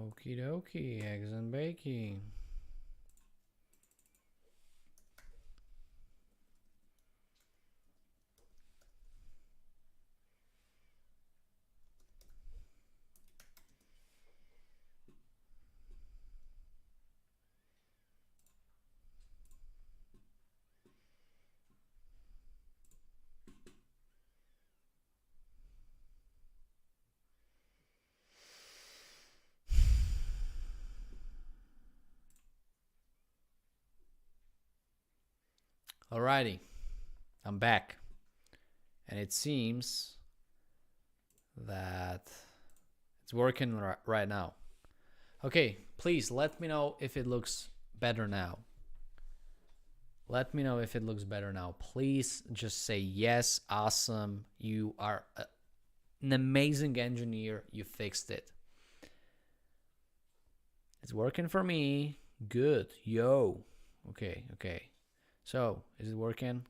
Okie dokie, eggs and bacon. Alrighty, I'm back. And it seems that it's working right now. Okay, please let me know if it looks better now. Let me know if it looks better now. Please just say yes, awesome. You are an amazing engineer. You fixed it. It's working for me. Good. Yo. Okay. So, is it working?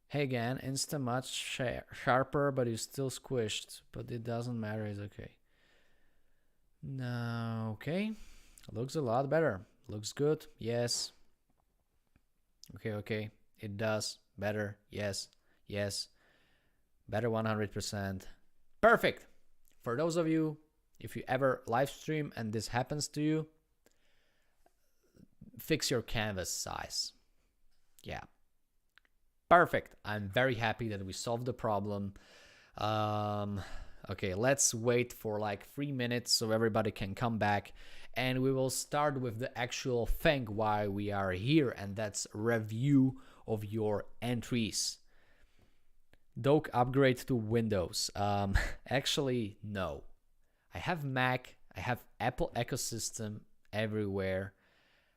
Hey again, Insta much sharper, but it's still squished. But it doesn't matter, it's okay. No, okay. Looks a lot better. Looks good, yes. Okay. It does better, yes. Better 100%. Perfect. For those of you, if you ever live stream and this happens to you, fix your canvas size. Yeah. Perfect. I'm very happy that we solved the problem. Okay, let's wait for like 3 minutes so everybody can come back, and we will start with the actual thing why we are here, and that's review of your entries. Dock upgrade to Windows. Actually, no. I have Mac, I have Apple ecosystem everywhere.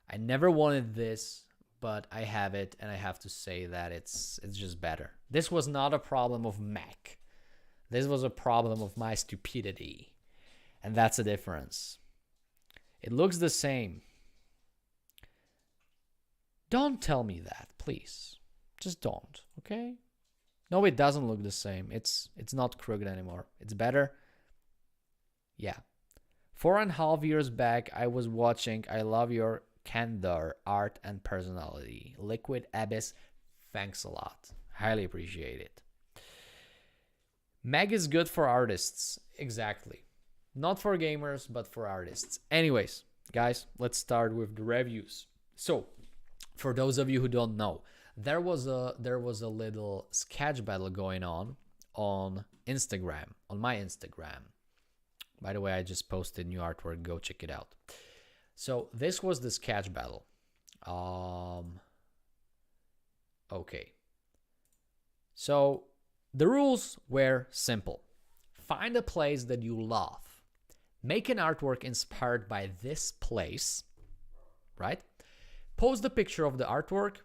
I never wanted this, but I have it, and I have to say that it's just better. This was not a problem of Mac. This was a problem of my stupidity, and that's the difference. It looks the same. Don't tell me that, please. Just don't, okay? No, it doesn't look the same. It's not crooked anymore. It's better. Yeah. 4.5 years back, I was watching I Love Your Candor, Art and Personality. Liquid Abyss, thanks a lot. Highly appreciate it. Mag is good for artists. Exactly. Not for gamers, but for artists. Anyways, guys, let's start with the reviews. So, for those of you who don't know, there was a little sketch battle going on Instagram, on my Instagram. By the way, I just posted new artwork. Go check it out. So this was the sketch battle. Okay. So the rules were simple. Find a place that you love. Make an artwork inspired by this place, right? Post the picture of the artwork.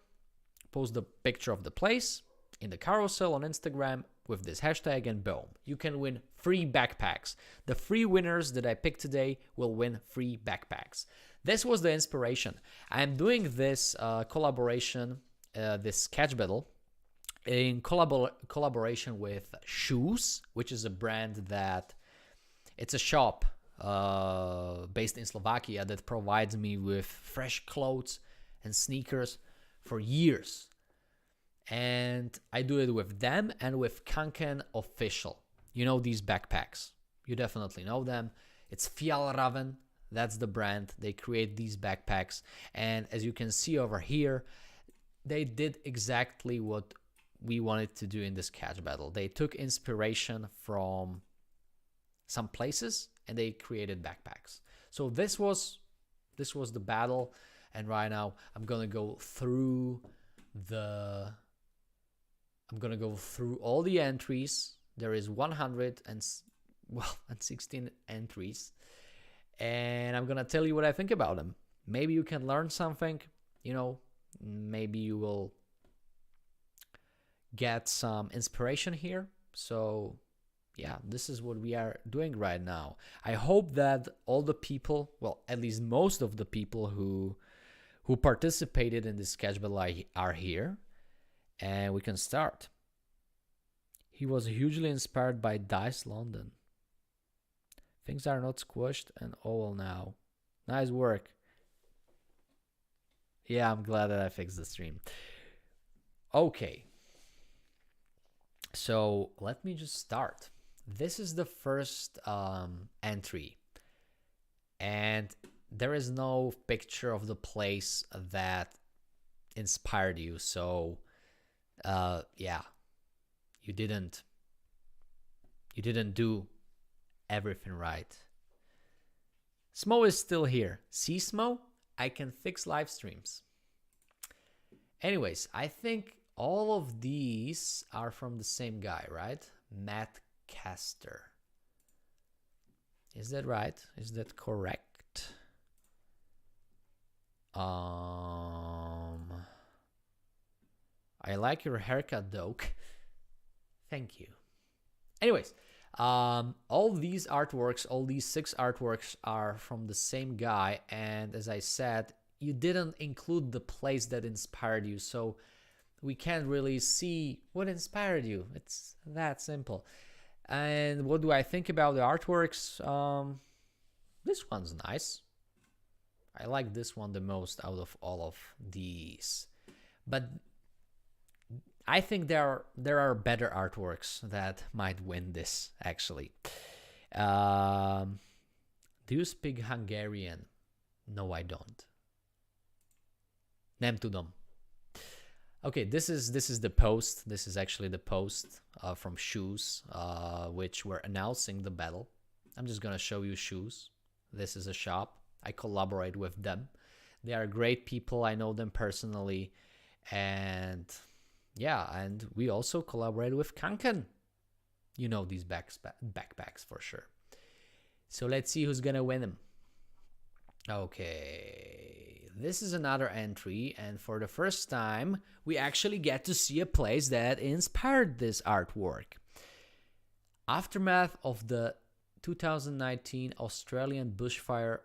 Post the picture of the place in the carousel on Instagram with this hashtag, and boom, you can win free backpacks. The 3 winners that I picked today will win free backpacks. This was the inspiration. I'm doing this collaboration, this sketch battle, in collaboration with Shoes, which is a brand that, it's a shop based in Slovakia that provides me with fresh clothes and sneakers for years. And I do it with them and with Kanken Official. You know these backpacks. You definitely know them. It's Fjallraven. That's the brand. They create these backpacks. And as you can see over here, they did exactly what we wanted to do in this sketch battle. They took inspiration from some places and they created backpacks. So this was the battle. And right now I'm going to go through all the entries. There is 116 entries, and I'm gonna tell you what I think about them. Maybe you can learn something, maybe you will get some inspiration here. So yeah, this is what we are doing right now. I hope that all the people, well, at least most of the people who participated in this sketch battle are here. And we can start. He was hugely inspired by Dice London. Things are not squished and oval now. Nice work. Yeah, I'm glad that I fixed the stream. Okay. So let me just start. This is the first entry. And there is no picture of the place that inspired you. So yeah, you didn't do everything right. Smo is still here. See, Smo? I can fix live streams. Anyways, I think all of these are from the same guy, right? Matt Caster. Is that right? Is that correct? I like your haircut, Doug. Thank you. Anyways, all these artworks, all these 6 artworks are from the same guy. And as I said, you didn't include the place that inspired you. So we can't really see what inspired you. It's that simple. And what do I think about the artworks? This one's nice. I like this one the most out of all of these. But I think there are better artworks that might win this, actually. Do you speak Hungarian? No, I don't. Nem tudom. Okay, this is the post. This is actually the post from Shoes, which were announcing the battle. I'm just gonna show you Shoes. This is a shop. I collaborate with them. They are great people. I know them personally, and yeah, and we also collaborate with Kanken. You know these backpacks for sure. So let's see who's gonna win them. Okay, this is another entry, and for the first time, we actually get to see a place that inspired this artwork. Aftermath of the 2019 Australian bushfire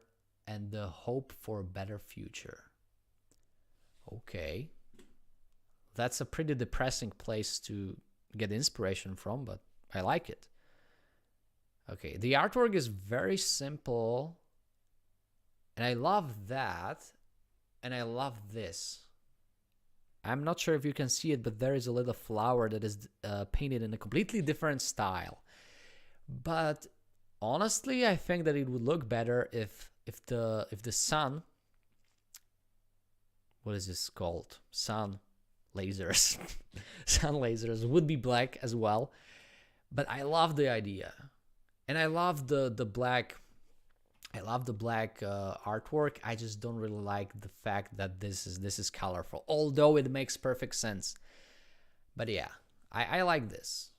and the hope for a better future. Okay, that's a pretty depressing place to get inspiration from, but I like it. Okay, the artwork is very simple. And I love that. And I love this. I'm not sure if you can see it, but there is a little flower that is painted in a completely different style. But honestly, I think that it would look better if the sun, what is this called? Sun lasers. Sun lasers would be black as well. But I love the idea. And I love the black. I love the black artwork. I just don't really like the fact that this is colorful, although it makes perfect sense. But yeah, I like this.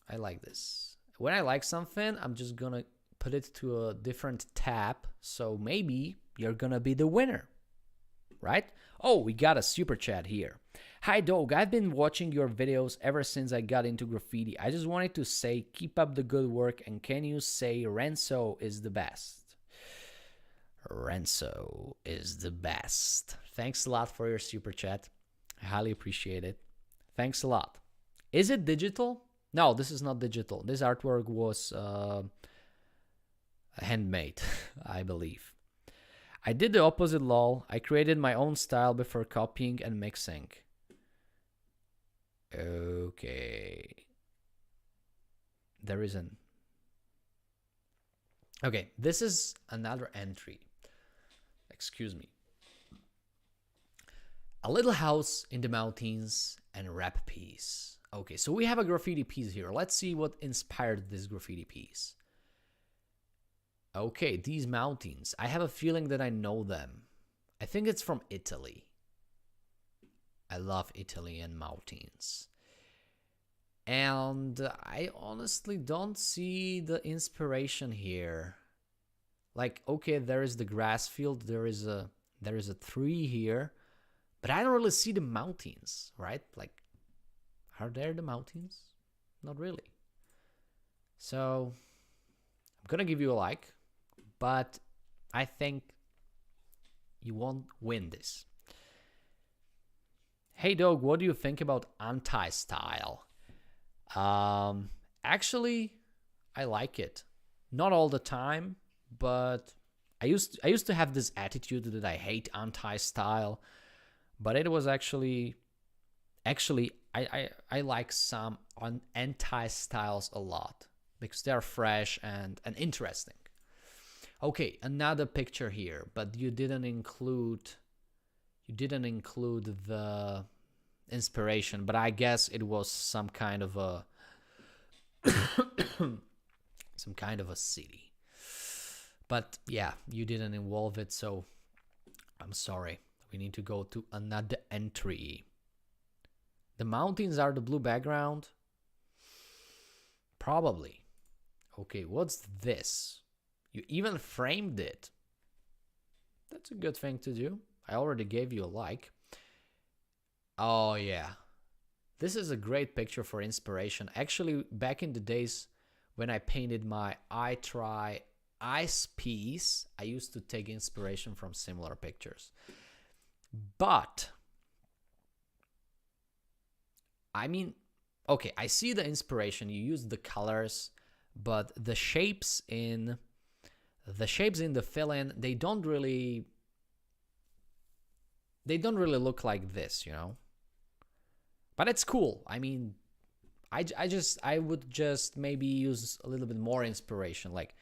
I like this. When I like something, I'm just gonna put it to a different tab. So maybe you're gonna be the winner, right? Oh, we got a super chat here. Hi, Dog. I've been watching your videos ever since I got into graffiti. I just wanted to say, keep up the good work, and can you say Renzo is the best? Renzo is the best. Thanks a lot for your super chat. I highly appreciate it. Thanks a lot. Is it digital? No, this is not digital. This artwork was handmade, I believe. I did the opposite, lol. I created my own style before copying and mixing. Okay. There isn't. Okay, this is another entry. Excuse me. A little house in the mountains and a rap piece. Okay, so we have a graffiti piece here. Let's see what inspired this graffiti piece. Okay, these mountains. I have a feeling that I know them. I think it's from Italy. I love Italian mountains. And I honestly don't see the inspiration here. Like, okay, there is the grass field, there is a tree here, but I don't really see the mountains, right? Like, are there the mountains? Not really. So I'm gonna give you a like, but I think you won't win this. Hey Dog, what do you think about anti-style? Actually, I like it. Not all the time, but I used to have this attitude that I hate anti-style, but it was actually I like some anti-styles a lot because they're fresh and interesting. Okay, another picture here, but you didn't include the inspiration, but I guess it was some kind of a some kind of a city. But yeah, you didn't involve it, so I'm sorry. We need to go to another entry. The mountains are the blue background? Probably. Okay, what's this? You even framed it. That's a good thing to do. I already gave you a like. Oh yeah. This is a great picture for inspiration. Actually, back in the days when I painted my I Try ice piece, I used to take inspiration from similar pictures. But I mean, okay, I see the inspiration. You use the colors, but the shapes in the fill-in, they don't really look like this, you know. But it's cool. I mean, I would just maybe use a little bit more inspiration. Like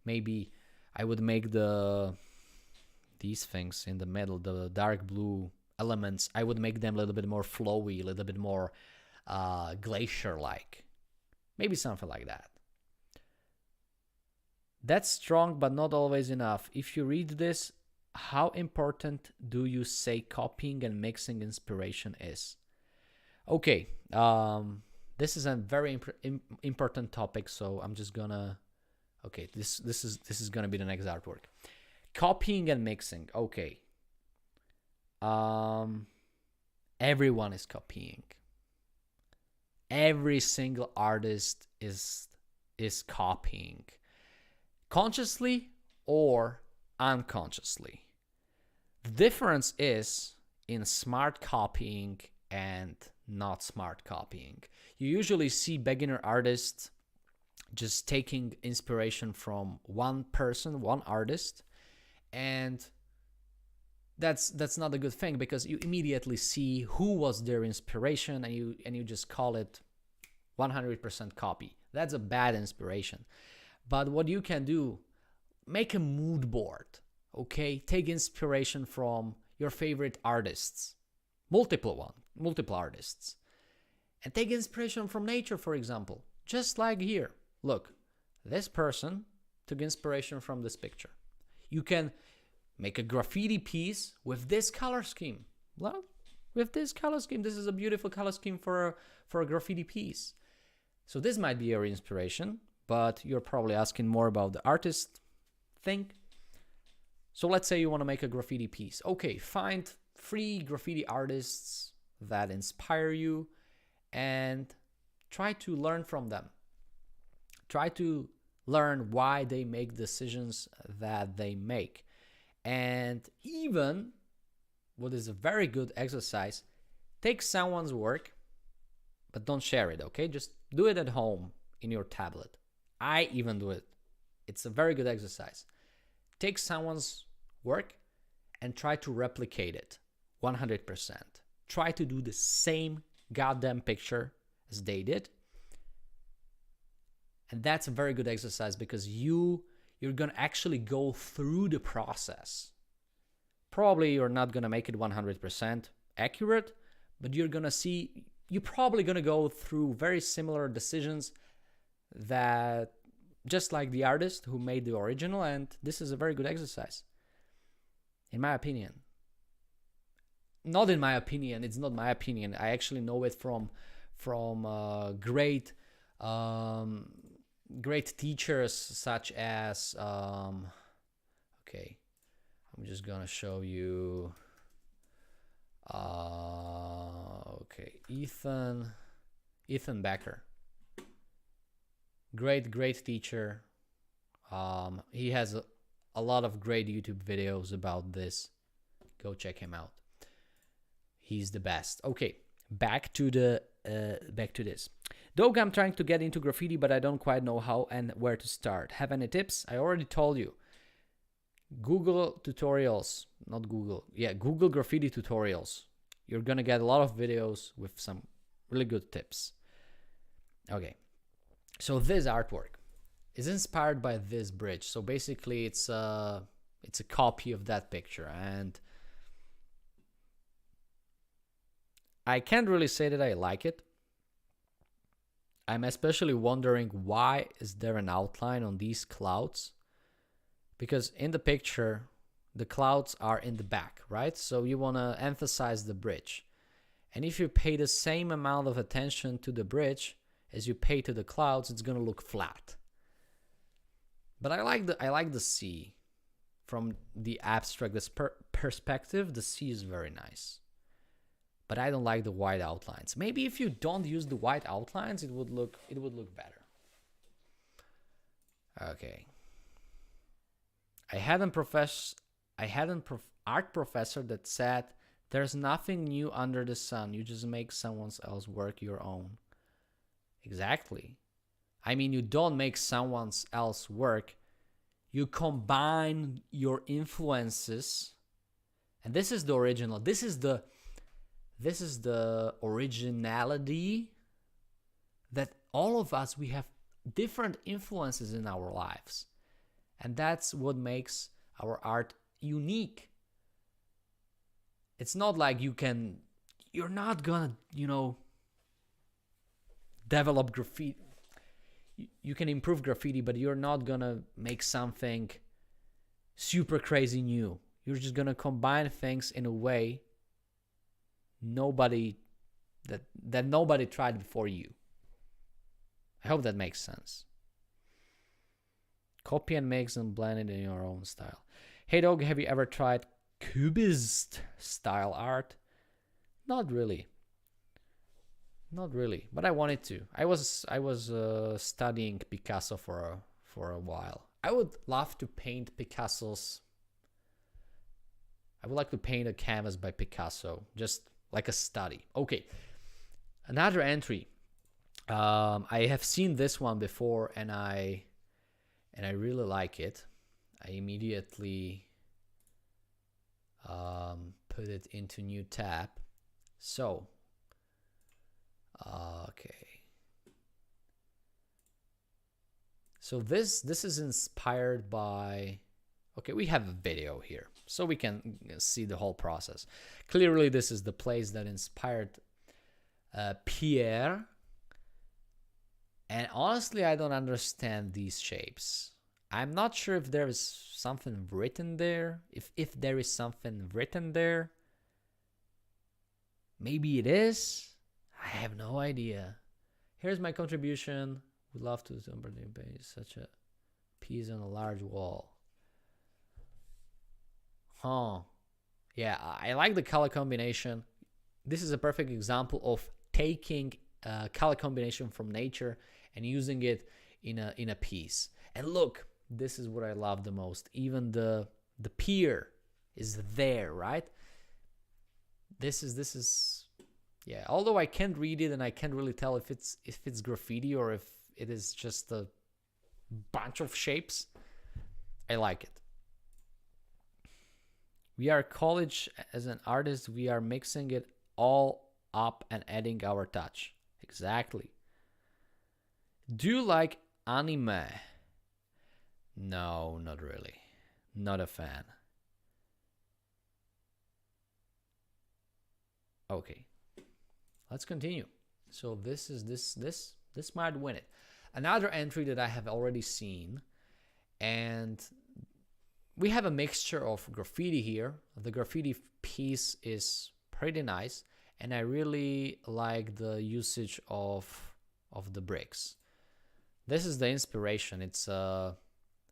maybe I would make these things in the middle, the dark blue elements, I would make them a little bit more flowy, a little bit more glacier-like. Maybe something like that. That's strong, but not always enough. If you read this, how important do you say copying and mixing inspiration is? Okay, this is a very important topic, so I'm just gonna. Okay, this is gonna be the next artwork. Copying and mixing. Okay. Everyone is copying. Every single artist is copying, consciously or unconsciously. The difference is in smart copying and not smart copying. You usually see beginner artists just taking inspiration from one person, one artist, and that's not a good thing because you immediately see who was their inspiration and you just call it 100% copy. That's a bad inspiration. But what you can do, make a mood board, okay? Take inspiration from your favorite artists, multiple artists, and take inspiration from nature, for example. Just like here. Look, this person took inspiration from this picture. You can make a graffiti piece with this color scheme. Well, with this color scheme, this is a beautiful color scheme for a graffiti piece. So this might be your inspiration, but you're probably asking more about the artist thing. So let's say you want to make a graffiti piece. Okay, find 3 graffiti artists that inspire you and try to learn from them. Try to learn why they make decisions that they make. And even, what is a very good exercise, take someone's work, but don't share it, okay? Just do it at home in your tablet. I even do it. It's a very good exercise. Take someone's work and try to replicate it 100%. Try to do the same goddamn picture as they did. And that's a very good exercise because you're going to actually go through the process. Probably you're not going to make it 100% accurate, but you're probably going to go through very similar decisions that just like the artist who made the original, and this is a very good exercise, in my opinion. Not in my opinion, it's not my opinion. I actually know it from great teachers such as okay, I'm just gonna show you okay, Ethan Becker. Great teacher. He has a lot of great YouTube videos about this. Go check him out. He's the best. Okay, back to this. Dog, I'm trying to get into graffiti, but I don't quite know how and where to start. Have any tips? I already told you. Google tutorials, not Google. Yeah, Google graffiti tutorials. You're gonna get a lot of videos with some really good tips. Okay, so this artwork is inspired by this bridge. So basically, it's a copy of that picture, and I can't really say that I like it. I'm especially wondering why is there an outline on these clouds? Because in the picture, the clouds are in the back, right? So you want to emphasize the bridge. And if you pay the same amount of attention to the bridge as you pay to the clouds, it's going to look flat. But I like the sea. From the abstract perspective, the sea is very nice. But I don't like the white outlines. Maybe if you don't use the white outlines, it would look better. Okay. I had an art professor that said, "There's nothing new under the sun. You just make someone else's work your own." Exactly. I mean, you don't make someone else's work. You combine your influences, and this is the original. This is the originality that all of us, we have different influences in our lives. And that's what makes our art unique. It's not like you're not gonna, develop graffiti. You can improve graffiti, but you're not gonna make something super crazy new. You're just gonna combine things in a way nobody tried before you. I hope that makes sense. Copy and mix and blend it in your own style. Hey dog, have you ever tried cubist style art? Not really, but I wanted to. I was studying Picasso for a while. I would love to paint Picasso's. I would like to paint a canvas by Picasso, just like a study. Okay, another entry. I have seen this one before, and I really like it. I immediately put it into new tab. So, okay. So this is inspired by. Okay, we have a video here, so we can see the whole process. Clearly, this is the place that inspired Pierre. And honestly, I don't understand these shapes. I'm not sure if there is something written there. If there is something written there, maybe it is. I have no idea. Here's my contribution. Would love to base such a piece on a large wall. Huh. Yeah, I like the color combination. This is a perfect example of taking color combination from nature and using it in a piece. And look, this is what I love the most. Even the pier is there, right? This is yeah. Although I can't read it and I can't really tell if it's graffiti or if it is just a bunch of shapes, I like it. We are college as an artist. We are mixing it all up and adding our touch. Exactly. Do you like anime? No, not really. Not a fan. Okay. Let's continue. So this might win it. Another entry that I have already seen, and we have a mixture of graffiti here. The graffiti piece is pretty nice, and I really like the usage of the bricks. This is the inspiration. It's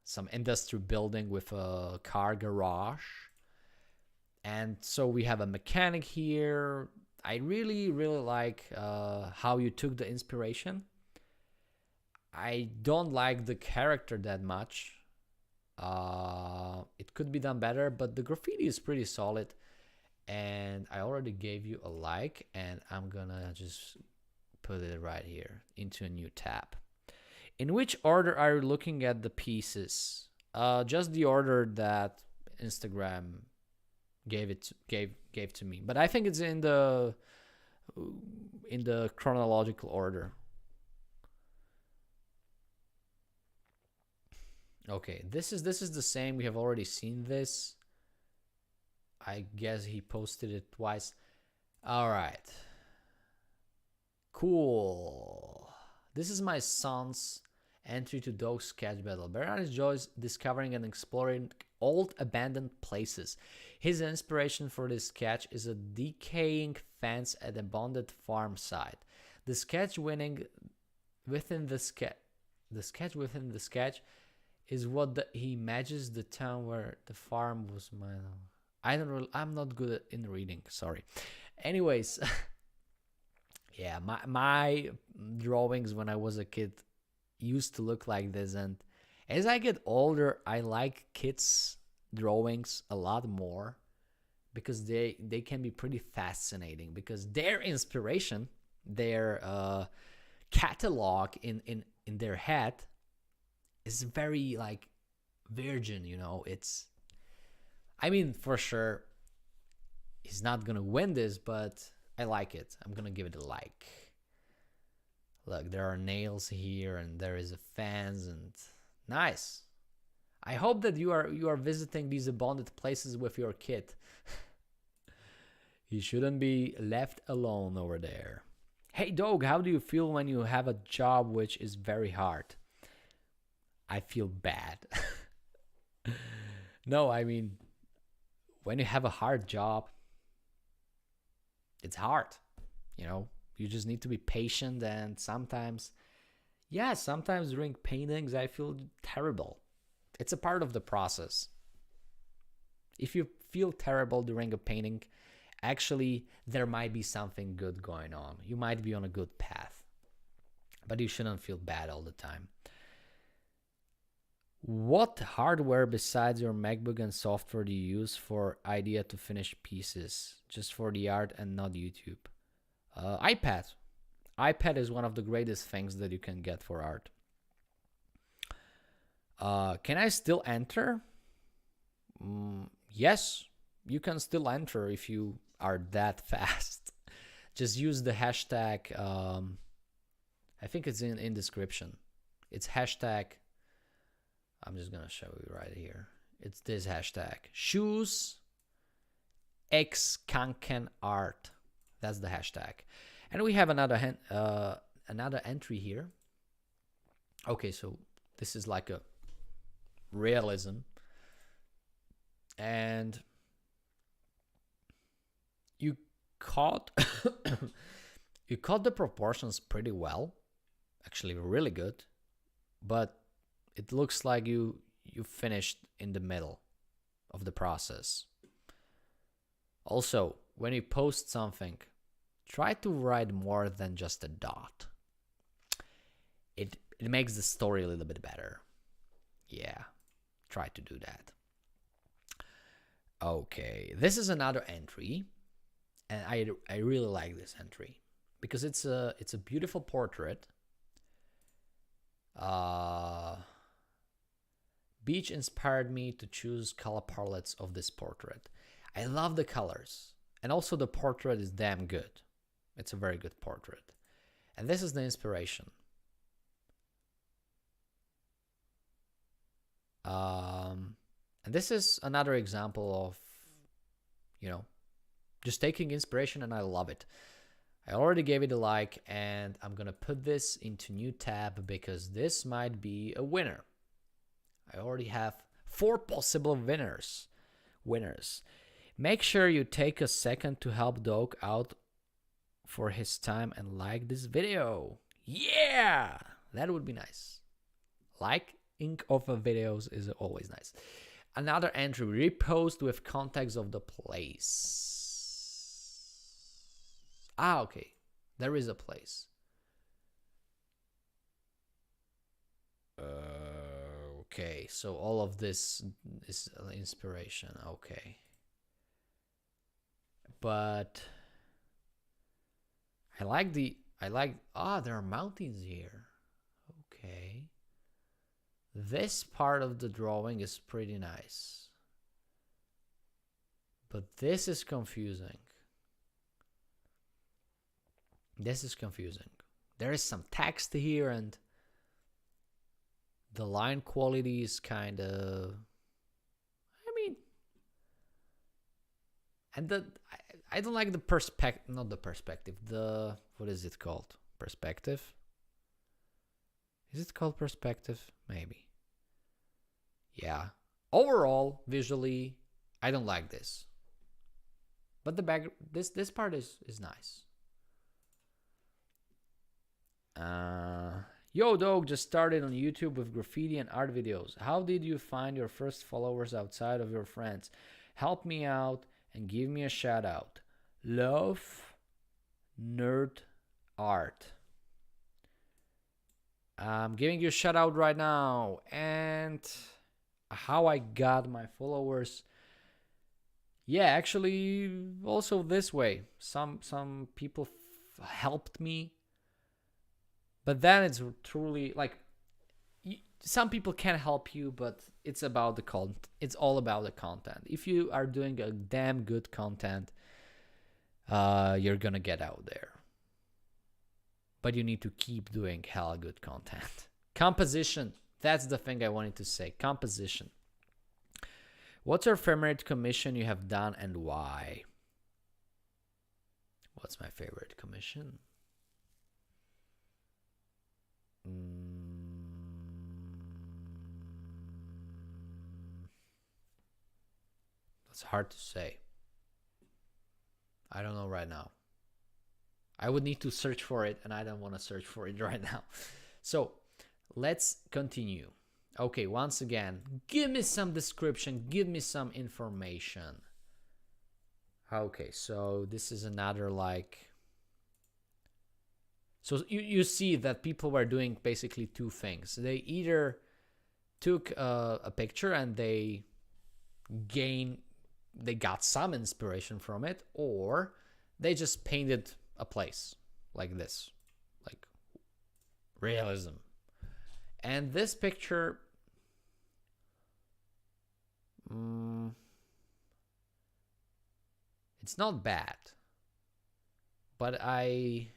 some industry building with a car garage. And so we have a mechanic here. I really, really like how you took the inspiration. I don't like the character that much. It could be done better, but the graffiti is pretty solid. And I already gave you a like, and I'm gonna just put it right here into a new tab. In which order are you looking at the pieces? Just the order that Instagram gave to me, but I think it's in the chronological order. Okay, this is the same. We have already seen this. I guess he posted it twice. All right. Cool. This is my son's entry to Dog Sketch Battle. Bernard enjoys discovering and exploring old abandoned places. His inspiration for this sketch is a decaying fence at a abandoned farm site. The sketch within the sketch is what he imagines the town where the farm was. I'm not good in reading. Sorry. Anyways, yeah, my drawings when I was a kid used to look like this, and as I get older, I like kids' drawings a lot more because they can be pretty fascinating, because their inspiration, their catalog in their head is very like virgin, you know. It's, I mean, for sure he's not gonna win this, but I like it. I'm gonna give it a like. Look, there are nails here, and there is a fence, and nice. I hope that you are visiting these abandoned places with your kid. He shouldn't be left alone over there. Hey dog, how do you feel when you have a job which is very hard? I feel bad. No, I mean, when you have a hard job, it's hard, you know. You just need to be patient, and sometimes during paintings I feel terrible. It's a part of the process. If you feel terrible during a painting, actually there might be something good going on. You might be on a good path, but you shouldn't feel bad all the time. What hardware besides your MacBook and software do you use for idea to finish pieces, just for the art and not YouTube? iPad. iPad is one of the greatest things that you can get for art. Can I still enter? Yes, you can still enter if you are that fast. Just use the hashtag. I think it's in description. It's hashtag. I'm just gonna show you right here. It's this hashtag. Shoes X Kanken art. That's the hashtag. And we have another entry here. Okay, so this is like a realism. And you caught you caught the proportions pretty well. Actually, really good. But it looks like you finished in the middle of the process. Also, when you post something, try to write more than just a dot. It makes the story a little bit better. Yeah, try to do that. Okay, this is another entry, and I really like this entry because it's a beautiful portrait. Beach inspired me to choose color palettes of this portrait. I love the colors, and also the portrait is damn good. It's a very good portrait. And this is the inspiration. And this is another example of, you know, just taking inspiration, and I love it. I already gave it a like, and I'm gonna put this into new tab because this might be a winner. I already have 4 possible winners. Make sure you take a second to help Dog out for his time and like this video. Yeah, that would be nice. Liking of videos is always nice. Another entry, repost with context of the place. Okay, there is a place. Okay, so all of this is inspiration. Okay, but I like the I like, there are mountains here. Okay. This part of the drawing is pretty nice. But this is confusing. This is confusing. There is some text here and the line quality is kind of, and I don't like the perspective, not the perspective, what is it called? Perspective? Is it called perspective? Maybe. Yeah. Overall, visually, I don't like this. But the back, this part is nice. Yo, dog just started on YouTube with graffiti and art videos. How did you find your first followers outside of your friends? Help me out and give me a shout out. Love, nerd, art. I'm giving you a shout out right now. And how I got my followers. Yeah, actually, also this way. Some people helped me. But then it's truly like some people can help you, but it's about the content. It's all about the content. If you are doing a damn good content, you're gonna get out there. But you need to keep doing hella good content. Composition. That's the thing I wanted to say. Composition. What's your favorite commission you have done and why? What's my favorite commission? That's hard to say. I don't know right now. I would need to search for it, and I don't want to search for it right now. So let's continue. Okay, once again, give me some description, give me some information. Okay, so this is another like... So you see that people were doing basically two things. They either took a picture and they got some inspiration from it, or they just painted a place like this, like realism. And this picture, it's not bad, but I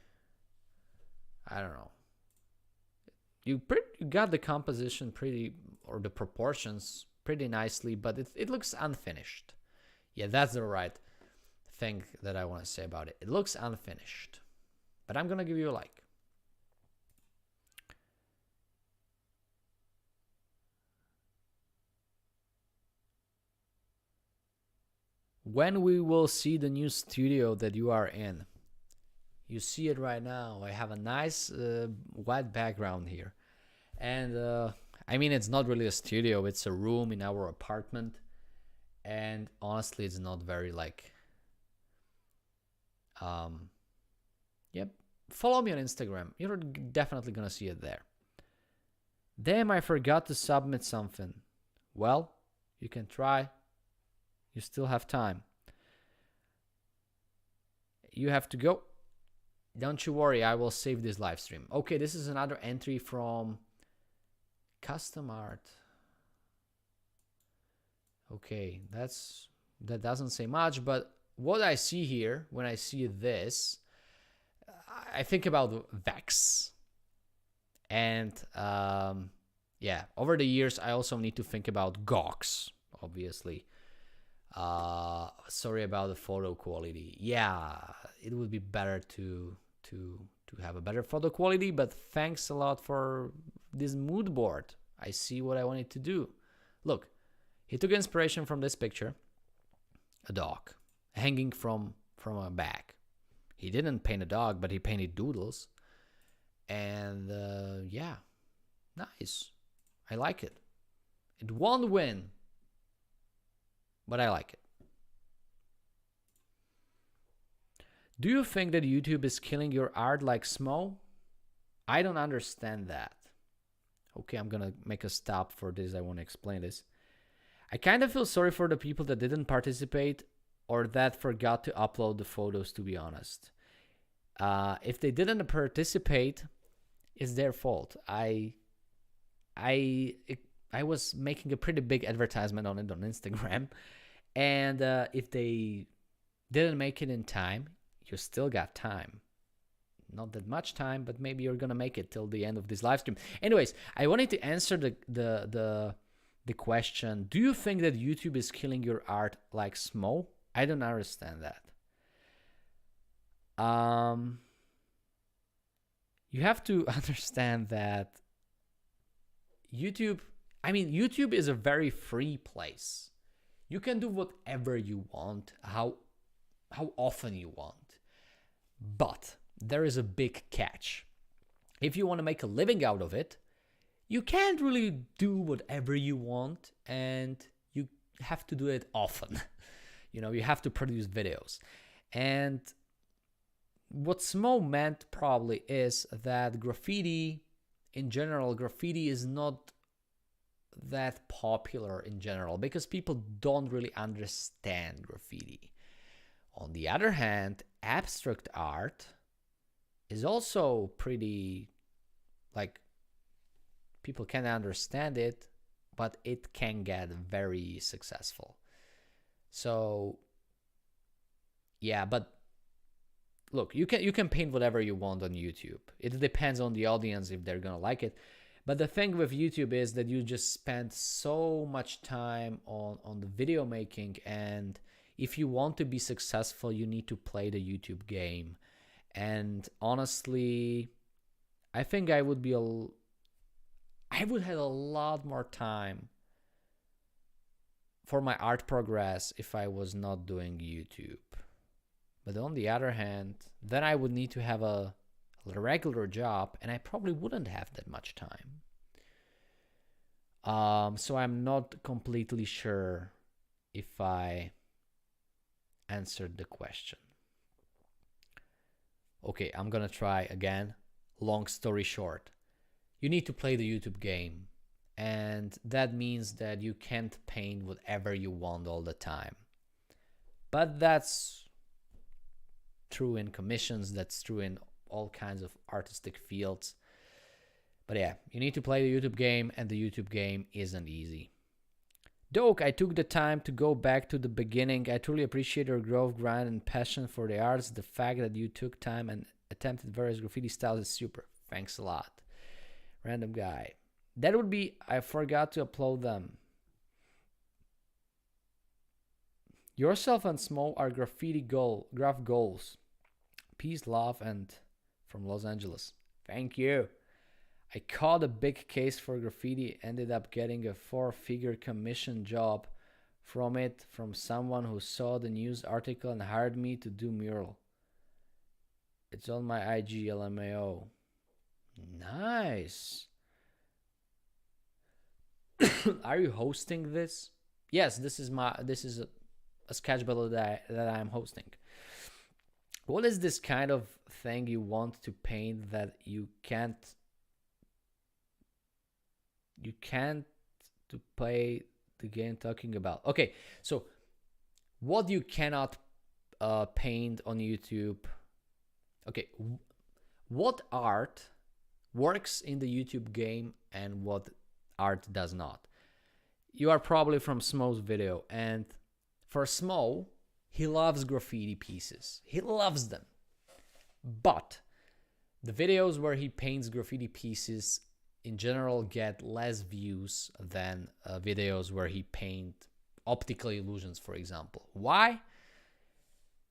don't know. You got the composition pretty, or the proportions pretty nicely, but it looks unfinished. Yeah, that's the right thing that I want to say about it. It looks unfinished, but I'm gonna give you a like. When we will see the new studio that you are in? You see it right now. I have a nice white background here. And I mean, it's not really a studio. It's a room in our apartment. And honestly, it's not very like... Yep. Follow me on Instagram. You're definitely going to see it there. Damn, I forgot to submit something. Well, you can try. You still have time. You have to go. Don't you worry, I will save this live stream. Okay, this is another entry from custom art. Okay, that doesn't say much, but what I see here when I see this, I think about Vex. And yeah, over the years, I also need to think about Gox, obviously. Sorry about the photo quality. Yeah, it would be better to have a better photo quality, but thanks a lot for this mood board. I see what I wanted to do. Look, he took inspiration from this picture, a dog hanging from a bag. He didn't paint a dog, but he painted doodles. And yeah, nice. I like it. It won't win, but I like it. Do you think that YouTube is killing your art like Smo? I don't understand that. Okay, I'm gonna make a stop for this. I want to explain this. I kind of feel sorry for the people that didn't participate or that forgot to upload the photos, to be honest. If they didn't participate, it's their fault. I was making a pretty big advertisement on it on Instagram, and if they didn't make it in time, you still got time. Not that much time, but maybe you're gonna make it till the end of this live stream. Anyways, I wanted to answer the question: do you think that YouTube is killing your art like Smo? I don't understand that. You have to understand that YouTube is a very free place. You can do whatever you want, how often you want. But there is a big catch. If you want to make a living out of it, you can't really do whatever you want, and you have to do it often. You have to produce videos. And what Smo meant probably is that graffiti is not that popular in general because people don't really understand graffiti. On the other hand, abstract art is also pretty, people can understand it, but it can get very successful. So, yeah, but look, you can paint whatever you want on YouTube. It depends on the audience if they're gonna like it. But the thing with YouTube is that you just spend so much time on the video making, and if you want to be successful, you need to play the YouTube game. And honestly, I think I would have a lot more time for my art progress if I was not doing YouTube. But on the other hand, then I would need to have a regular job, and I probably wouldn't have that much time. So I'm not completely sure if I answered the question. Okay, I'm gonna try again. Long story short, you need to play the YouTube game, and that means that you can't paint whatever you want all the time. But that's true in commissions, that's true in all kinds of artistic fields. But yeah, you need to play the YouTube game, and the YouTube game isn't easy. Doke, I took the time to go back to the beginning. I truly appreciate your growth, grind, and passion for the arts. The fact that you took time and attempted various graffiti styles is super. Thanks a lot. Random guy. That would be, I forgot to upload them. Yourself and Smo are graph goals. Peace, love, and from Los Angeles. Thank you. I caught a big case for graffiti, ended up getting a 4-figure commission job from someone who saw the news article and hired me to do mural. It's on my IG LMAO. Nice. Are you hosting this? Yes, this is a sketchbook that I'm hosting. What is this kind of thing you want to paint that you can't to play the game talking about? Okay, so what you cannot paint on YouTube. Okay, what art works in the YouTube game and what art does not? You are probably from Smo's video, and for Smo, he loves graffiti pieces. He loves them. But the videos where he paints graffiti pieces in general get less views than videos where he paints optical illusions, for example. Why?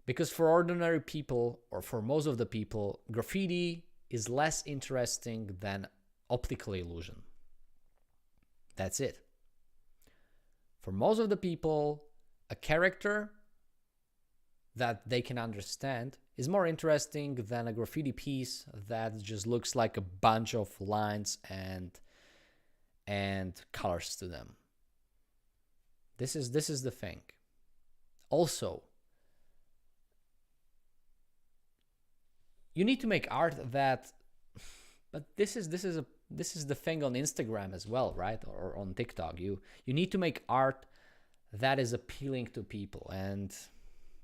Because for ordinary people, or for most of the people, graffiti is less interesting than optical illusion. That's it. For most of the people, a character that they can understand is more interesting than a graffiti piece that just looks like a bunch of lines and colors to them. This is the thing. Also, you need to make art that, but this is the thing on Instagram as well, right? Or on TikTok. You need to make art that is appealing to people. And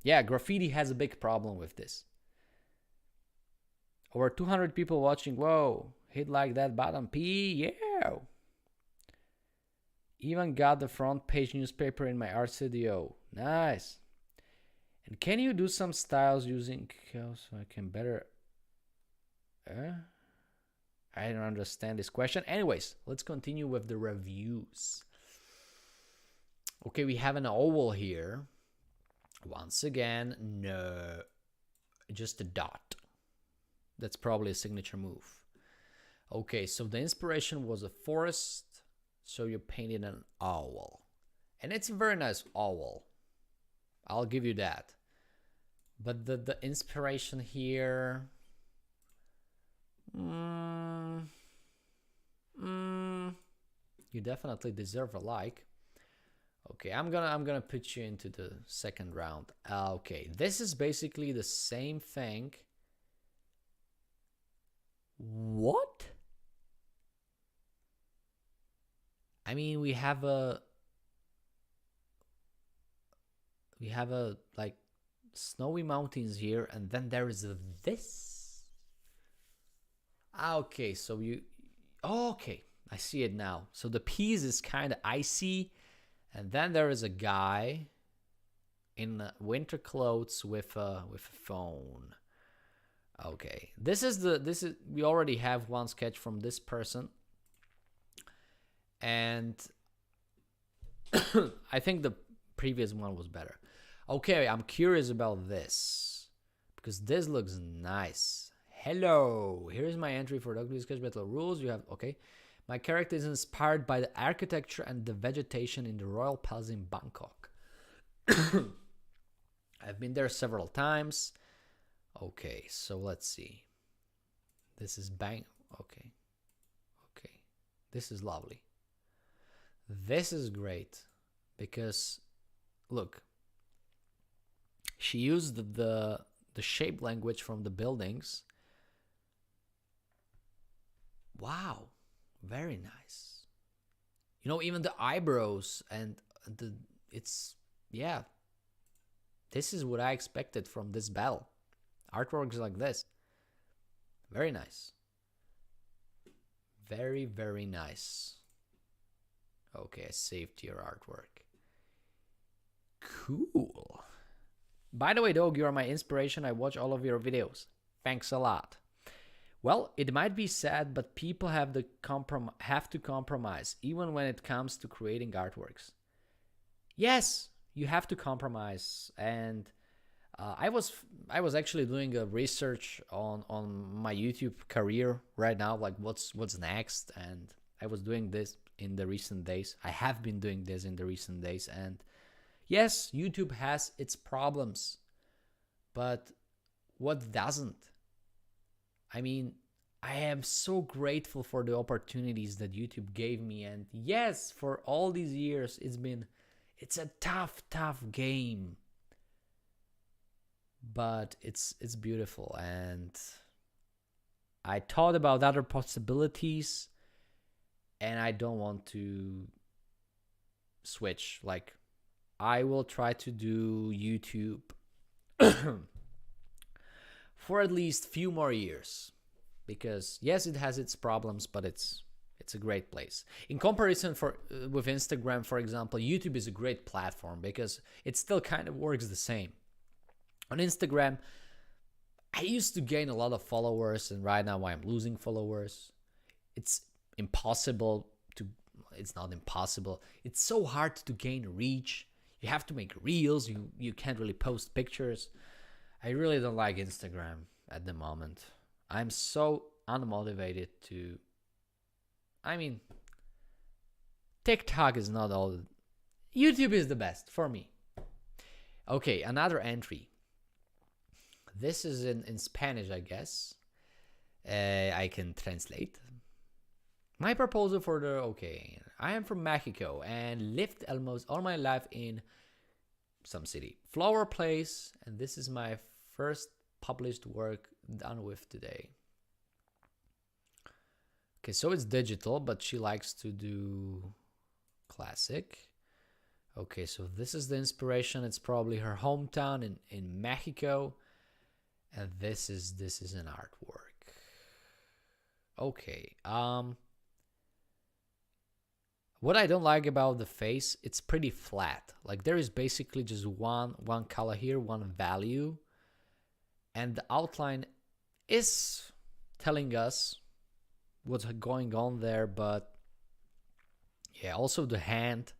yeah, graffiti has a big problem with this. Over 200 people watching. Whoa. Hit like that button. P. Yeah. Even got the front page newspaper in my art studio. Nice. And can you do some styles using so I can better... I don't understand this question. Anyways, let's continue with the reviews. Okay, we have an oval here. Once again, no, just a dot. That's probably a signature move. Okay, so the inspiration was a forest, so you painted an owl. And it's a very nice owl. I'll give you that. But the inspiration here... you definitely deserve a like. Okay, I'm gonna put you into the second round. Okay, this is basically the same thing. What? I mean, we have a like snowy mountains here, and then there is this. Okay, so okay, I see it now. So the piece is kind of icy, and then there is a guy in winter clothes with a phone. Okay, this is we already have one sketch from this person, and I think the previous one was better. Okay, I'm curious about this because this looks nice. Hello, here's my entry for Dog Sketch Battle rules. You have okay. My character is inspired by the architecture and the vegetation in the Royal Palace in Bangkok. I've been there several times. Okay, so let's see. This is okay. This is lovely. This is great because look, she used the shape language from the buildings. Wow, very nice. You know, even the eyebrows and yeah. This is what I expected from this battle. Artworks like this. Very nice. Very, very nice. Okay, I saved your artwork. Cool. By the way, Dog, you are my inspiration. I watch all of your videos. Thanks a lot. Well, it might be sad, but people have to compromise, even when it comes to creating artworks. Yes, you have to compromise. And I was actually doing a research on my YouTube career right now, like what's next, and I was doing this in the recent days. I have been doing this in the recent days, and yes, YouTube has its problems, but what doesn't? I mean, I am so grateful for the opportunities that YouTube gave me, and yes, for all these years, it's a tough game, but it's beautiful, and I thought about other possibilities, and I don't want to switch. Like, I will try to do YouTube for at least few more years, because yes, it has its problems, but it's a great place. In comparison with Instagram, for example, YouTube is a great platform because it still kind of works the same. On Instagram, I used to gain a lot of followers, and right now I'm losing followers. It's not impossible. It's so hard to gain reach. You have to make reels. You can't really post pictures. I really don't like Instagram at the moment. I'm so unmotivated to... I mean, TikTok is not all... YouTube is the best for me. Okay, another entry. This is in Spanish, I guess. I can translate. My proposal for the... Okay, I am from Mexico and lived almost all my life in some city. Flower place, and this is my first published work done with today. Okay, so it's digital, but she likes to do classic. Okay, so this is the inspiration. It's probably her hometown in Mexico. And this is an artwork. Okay. What I don't like about the face, it's pretty flat. Like there is basically just one color here, one value, and the outline is telling us what's going on there, but yeah, also the hand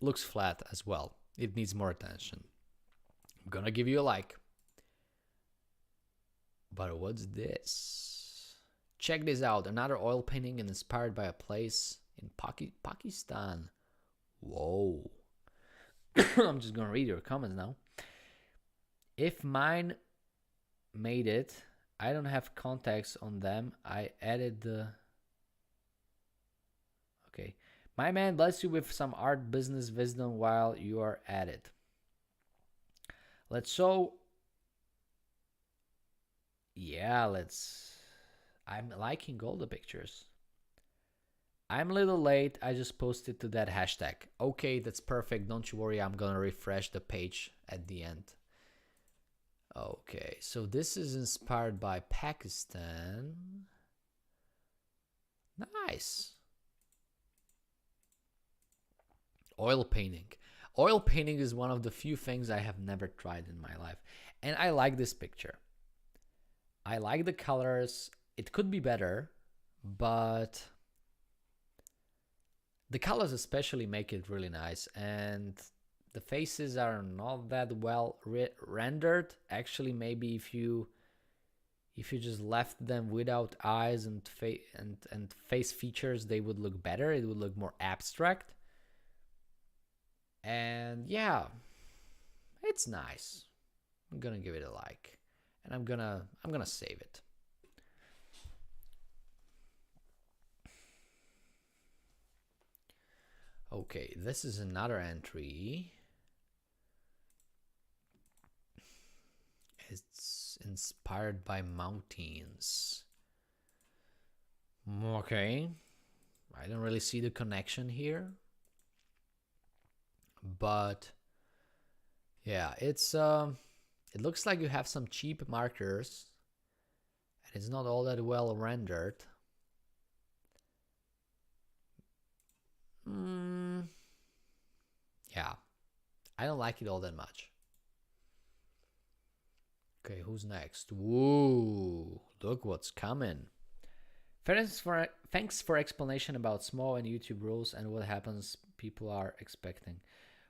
looks flat as well. It needs more attention. I'm gonna give you a like. But what's this? Check this out. Another oil painting inspired by a place in Pakistan. Whoa. I'm just gonna read your comments now. If mine made it, I don't have context on them. I added the... Okay. My man bless you with some art business wisdom while you are at it. Let's show... Yeah, let's... I'm liking all the pictures. I'm a little late. I just posted to that hashtag. Okay, that's perfect. Don't you worry. I'm gonna refresh the page at the end. Okay, so this is inspired by Pakistan. Nice. Oil painting. Oil painting is one of the few things I have never tried in my life. And I like this picture. I like the colors. It could be better, but the colors especially make it really nice. And the faces are not that well rendered. Actually, maybe if you just left them without eyes and face features, they would look better. It would look more abstract. And yeah, it's nice. I'm gonna give it a like, and I'm gonna save it. Okay, this is another entry. It's inspired by mountains. Okay, I don't really see the connection here, but yeah, it's it looks like you have some cheap markers, and it's not all that well rendered. Yeah, I don't like it all that much. Okay, who's next? Whoa, look what's coming. Thanks for explanation about small and YouTube rules and what happens people are expecting.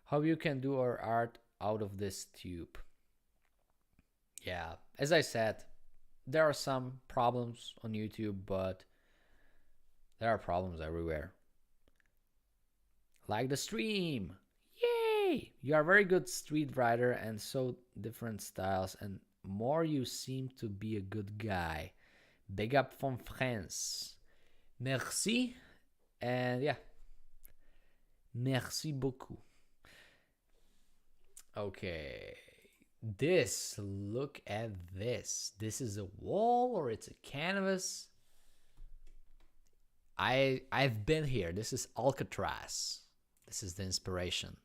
How you can do our art out of this tube. Yeah, as I said, there are some problems on YouTube, but there are problems everywhere. Like the stream. Yay! You are a very good street writer and so different styles, and more you seem to be a good guy. Big up from France. Merci. And yeah. Merci beaucoup. Okay. Look at this. This is a wall or it's a canvas? I've been here. This is Alcatraz. This is the inspiration.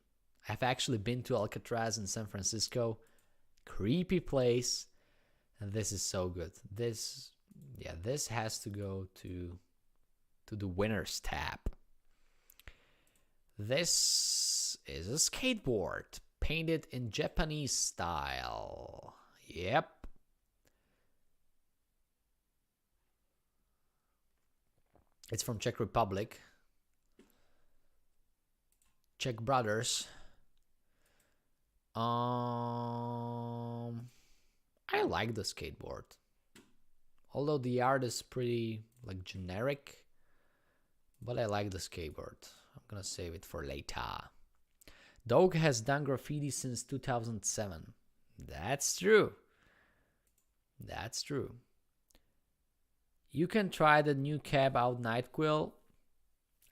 I've actually been to Alcatraz in San Francisco. Creepy place. And this is so good. This has to go to the winner's tab. This is a skateboard painted in Japanese style. Yep. It's from Czech Republic. Czech brothers. I like the skateboard. Although the art is pretty like generic, but I like the skateboard. I'm gonna save it for later. Dog has done graffiti since 2007. That's true. That's true. You can try the new cab out Night Quill.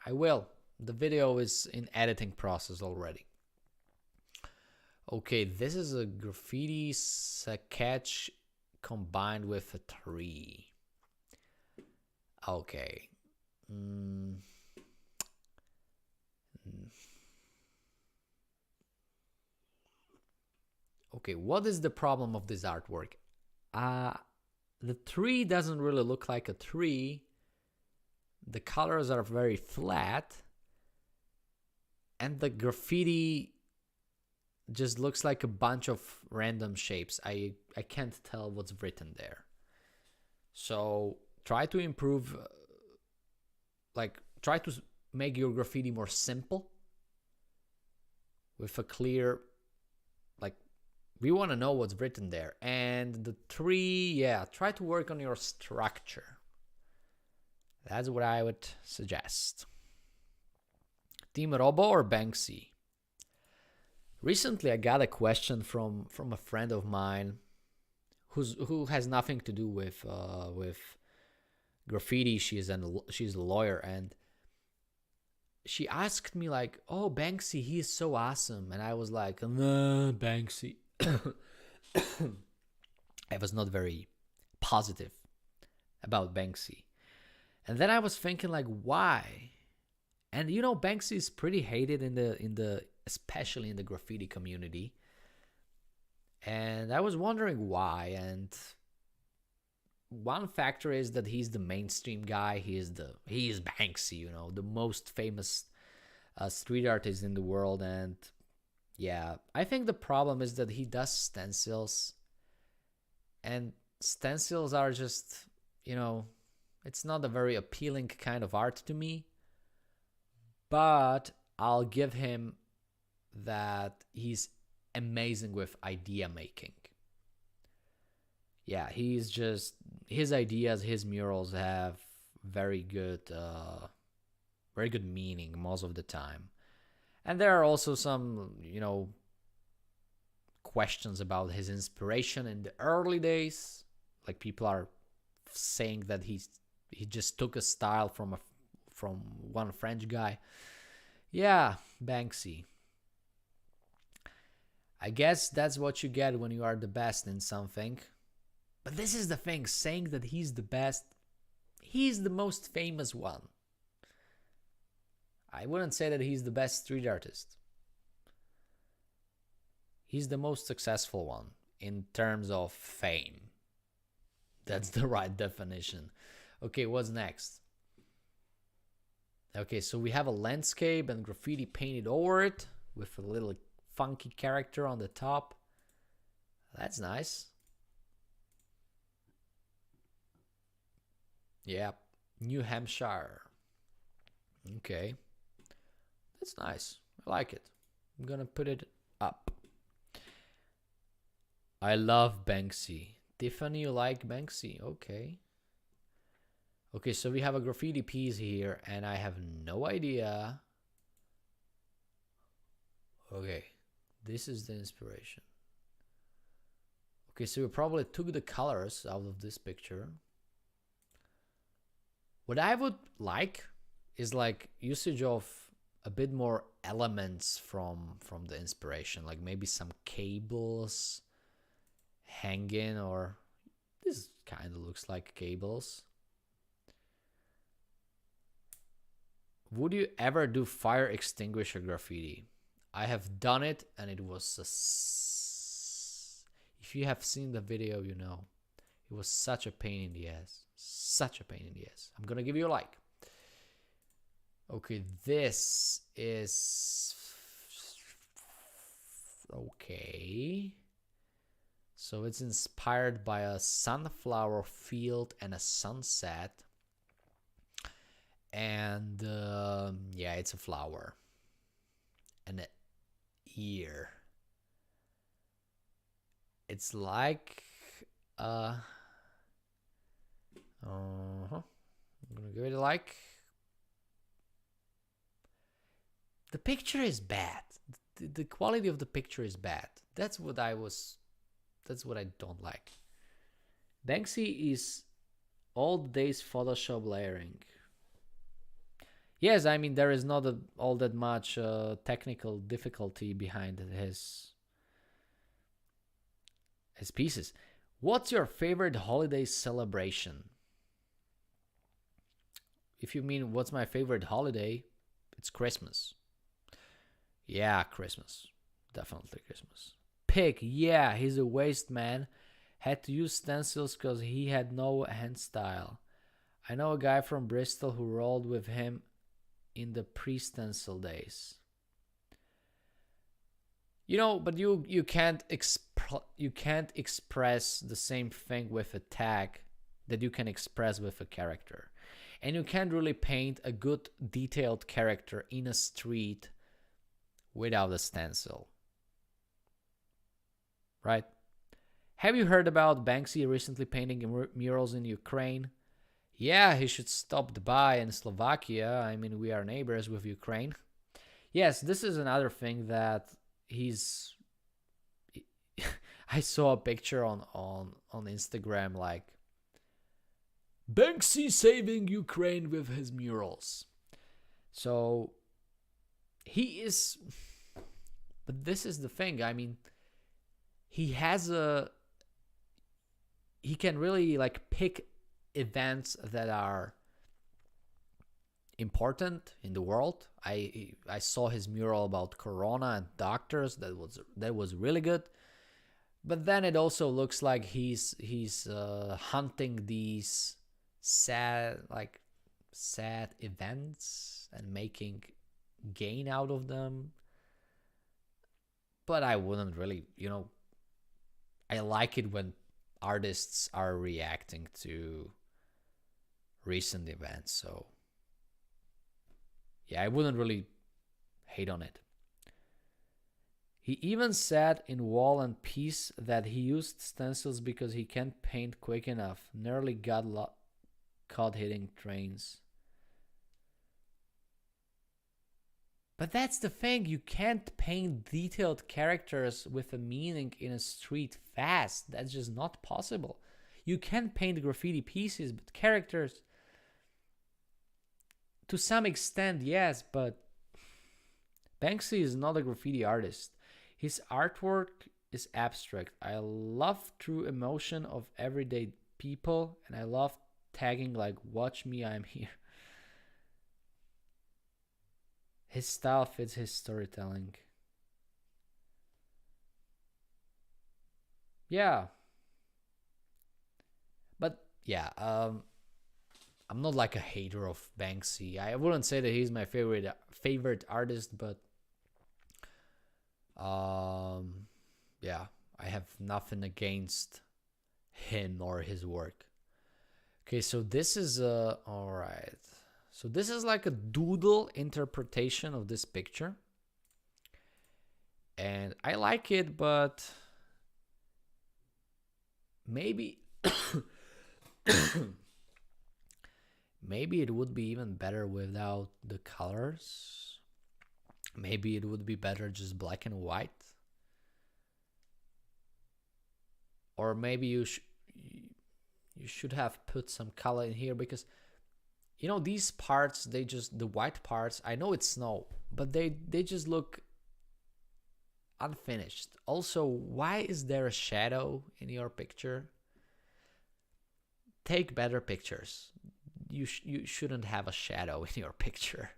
I will. The video is in editing process already. Okay, this is a graffiti sketch combined with a tree. Okay. Okay, what is the problem of this artwork? The tree doesn't really look like a tree. The colors are very flat. And the graffiti just looks like a bunch of random shapes. I can't tell what's written there. So try to improve, try to make your graffiti more simple with a clear, we want to know what's written there. And the tree, yeah, try to work on your structure. That's what I would suggest. Team Robo or Banksy? Recently, I got a question from a friend of mine who has nothing to do with graffiti. She's a lawyer, and she asked me like, "Oh, Banksy, he is so awesome," and I was like, "Nah, Banksy." I was not very positive about Banksy, and then I was thinking like, why? And you know, Banksy is pretty hated in the especially in the graffiti community. And I was wondering why. And one factor is that he's the mainstream guy. He is Banksy, you know, the most famous street artist in the world. And yeah, I think the problem is that he does stencils. And stencils are just, you know, it's not a very appealing kind of art to me. But I'll give him that he's amazing with idea making. Yeah, he's just, his ideas, his murals have very good meaning most of the time. And there are also some, you know, questions about his inspiration in the early days. Like people are saying that he just took a style from one French guy. Yeah, Banksy. I guess that's what you get when you are the best in something. But this is the thing, saying that he's the best, he's the most famous one. I wouldn't say that he's the best street artist. He's the most successful one in terms of fame. That's the right definition. Okay, what's next? Okay, so we have a landscape and graffiti painted over it with a little funky character on the top. That's nice. Yeah, New Hampshire. Okay, that's nice. I like it. I'm gonna put it up. I love Banksy. Tiffany, you like Banksy? Okay. Okay, so we have a graffiti piece here, and I have no idea. Okay, this is the inspiration. Okay, so we probably took the colors out of this picture. What I would like is like usage of a bit more elements from the inspiration, like maybe some cables hanging, or this kind of looks like cables. Would you ever do fire extinguisher graffiti? I have done it, and it was if you have seen the video, you know it was such a pain in the ass. Such a pain in the ass. I'm gonna give you a like. Okay, this is okay. So it's inspired by a sunflower field and a sunset. And yeah, it's a flower and an ear. It's like I'm gonna give it a like. The picture is bad. The quality of the picture is bad. That's what I don't like. Banksy is old days Photoshop layering. Yes, I mean, there is not all that much technical difficulty behind his pieces. What's your favorite holiday celebration? If you mean what's my favorite holiday, it's Christmas. Yeah, Christmas. Definitely Christmas. Pig, yeah, he's a waste man. Had to use stencils because he had no hand style. I know a guy from Bristol who rolled with him in the pre-stencil days. You know, but you can't express the same thing with a tag that you can express with a character. And you can't really paint a good detailed character in a street without a stencil. Right? Have you heard about Banksy recently painting murals in Ukraine? Yeah, he should stop by in Slovakia. I mean, we are neighbors with Ukraine. Yes, this is another thing that he's... I saw a picture on Instagram like, Banksy saving Ukraine with his murals. So, he is... But this is the thing, I mean, he can really like pick events that are important in the world. I saw his mural about Corona and doctors. That was really good. But then it also looks like he's hunting these sad events and making gain out of them. But I wouldn't really, I like it when artists are reacting to recent events. So yeah, I wouldn't really hate on it. He even said in Wall and Peace that he used stencils because he can't paint quick enough. Nearly got caught hitting trains. But that's the thing, you can't paint detailed characters with a meaning in a street fast. That's just not possible. You can paint graffiti pieces, but characters, to some extent, yes, but Banksy is not a graffiti artist. His artwork is abstract. I love true emotion of everyday people, and I love tagging like, watch me, I'm here. His style fits his storytelling. Yeah. But yeah, I'm not like a hater of Banksy. I wouldn't say that he's my favorite artist, but yeah, I have nothing against him or his work. Okay, so this is all right. So this is like a doodle interpretation of this picture. And I like it, but maybe maybe it would be even better without the colors. Maybe it would be better just black and white. Or maybe you should have put some color in here, because these parts, the white parts, I know it's snow, but they just look unfinished. Also, why is there a shadow in your picture? Take better pictures. You shouldn't have a shadow in your picture.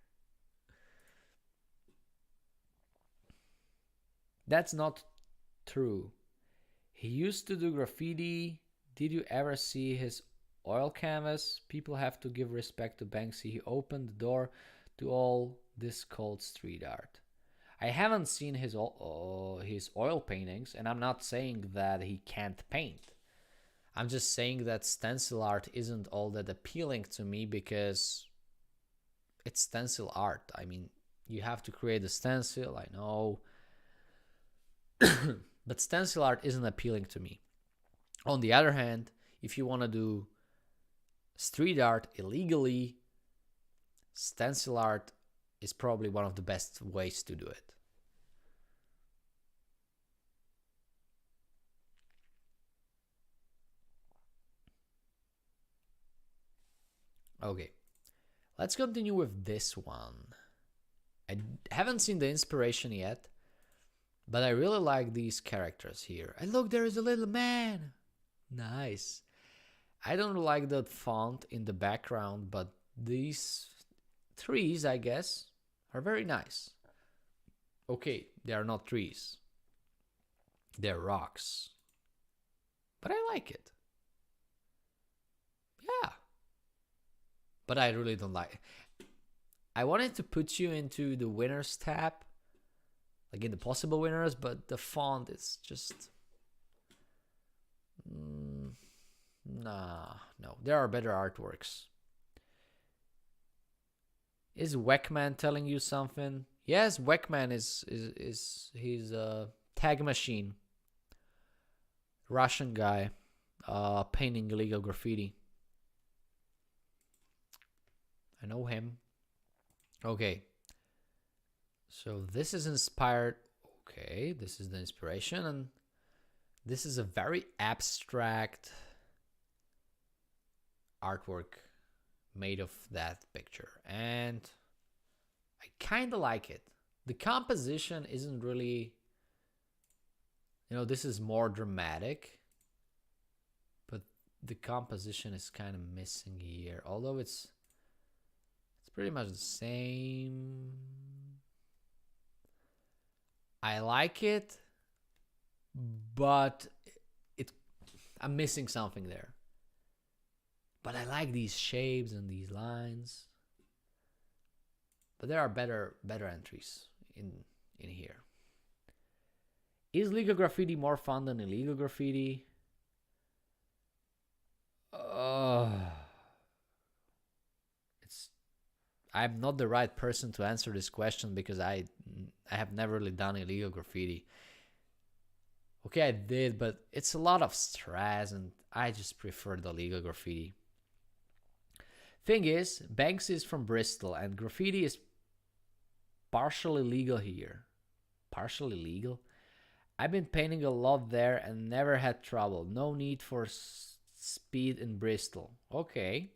That's not true. He used to do graffiti. Did you ever see his oil canvas? People have to give respect to Banksy. He opened the door to all this called street art. I haven't seen his oil paintings, and I'm not saying that he can't paint. I'm just saying that stencil art isn't all that appealing to me because it's stencil art. I mean, you have to create a stencil, I know. But stencil art isn't appealing to me. On the other hand, if you want to do street art illegally, stencil art is probably one of the best ways to do it. Okay, let's continue with this one. I haven't seen the inspiration yet, but I really like these characters here. And look, there is a little man. Nice. I don't like the font in the background, but these trees, I guess, are very nice. Okay, they are not trees. They're rocks. but I like it. Yeah. But I really don't like it. I wanted to put you into the winners tab, like in the possible winners, but the font is just... nah, no. There are better artworks. Is Weckman telling you something? Yes, Weckman is he's a tag machine. Russian guy, painting illegal graffiti. I know him. Okay. So this is inspired. Okay, this is the inspiration, and this is a very abstract artwork made of that picture, and I kind of like it. The composition isn't really, this is more dramatic, but the composition is kind of missing here, although it's pretty much the same. I like it, but I'm missing something there. But I like these shapes and these lines. But there are better entries in here. Is legal graffiti more fun than illegal graffiti? I'm not the right person to answer this question because I have never really done illegal graffiti. Okay, I did, but it's a lot of stress, and I just prefer the legal graffiti. Thing is, Banksy is from Bristol, and graffiti is partially legal here. Partially legal? I've been painting a lot there and never had trouble. No need for speed in Bristol. Okay.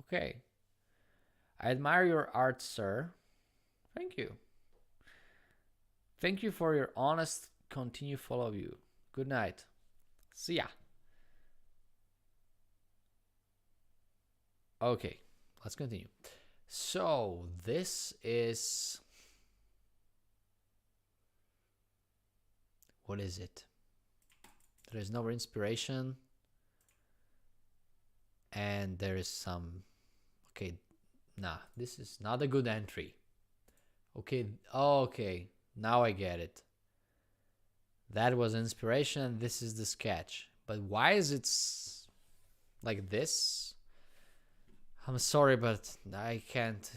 Okay. I admire your art, sir. Thank you. Thank you for your honest, continue follow you. Good night. See ya. Okay, let's continue. So this is... what is it? There is no inspiration. And there is some... okay, nah, this is not a good entry. Okay, okay, now I get it. That was inspiration, this is the sketch. But why is it like this? I'm sorry, but I can't.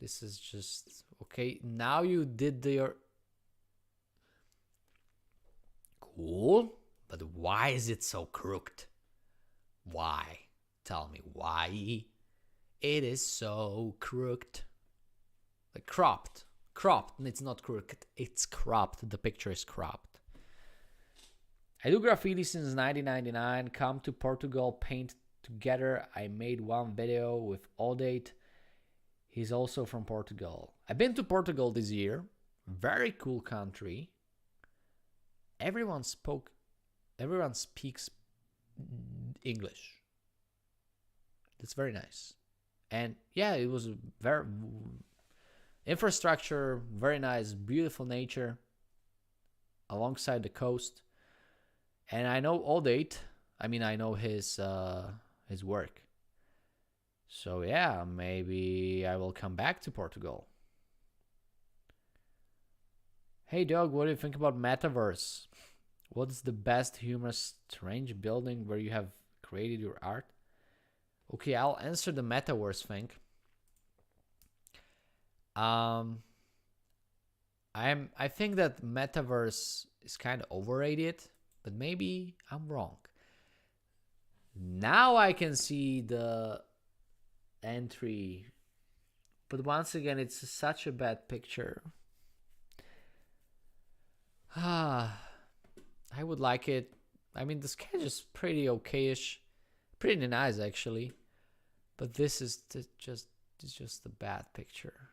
This is just... okay, now you did your... cool, but why is it so crooked? Why? Tell me why it is so crooked. Like cropped. Cropped. It's not crooked. It's cropped. The picture is cropped. I do graffiti since 1999. Come to Portugal, paint together. I made one video with Odate. He's also from Portugal. I've been to Portugal this year. Very cool country. Everyone speaks English. That's very nice. And yeah, it was very infrastructure, very nice, beautiful nature alongside the coast. And I know Odate. I mean, I know his work. So yeah, maybe I will come back to Portugal. Hey Doug, what do you think about Metaverse? What's the best humorous strange building where you have created your art? Okay, I'll answer the Metaverse thing. I think that Metaverse is kind of overrated, but maybe I'm wrong. Now I can see the entry, but once again, it's such a bad picture. I would like it. I mean, the sketch is pretty okayish, pretty nice actually, but this is just a bad picture.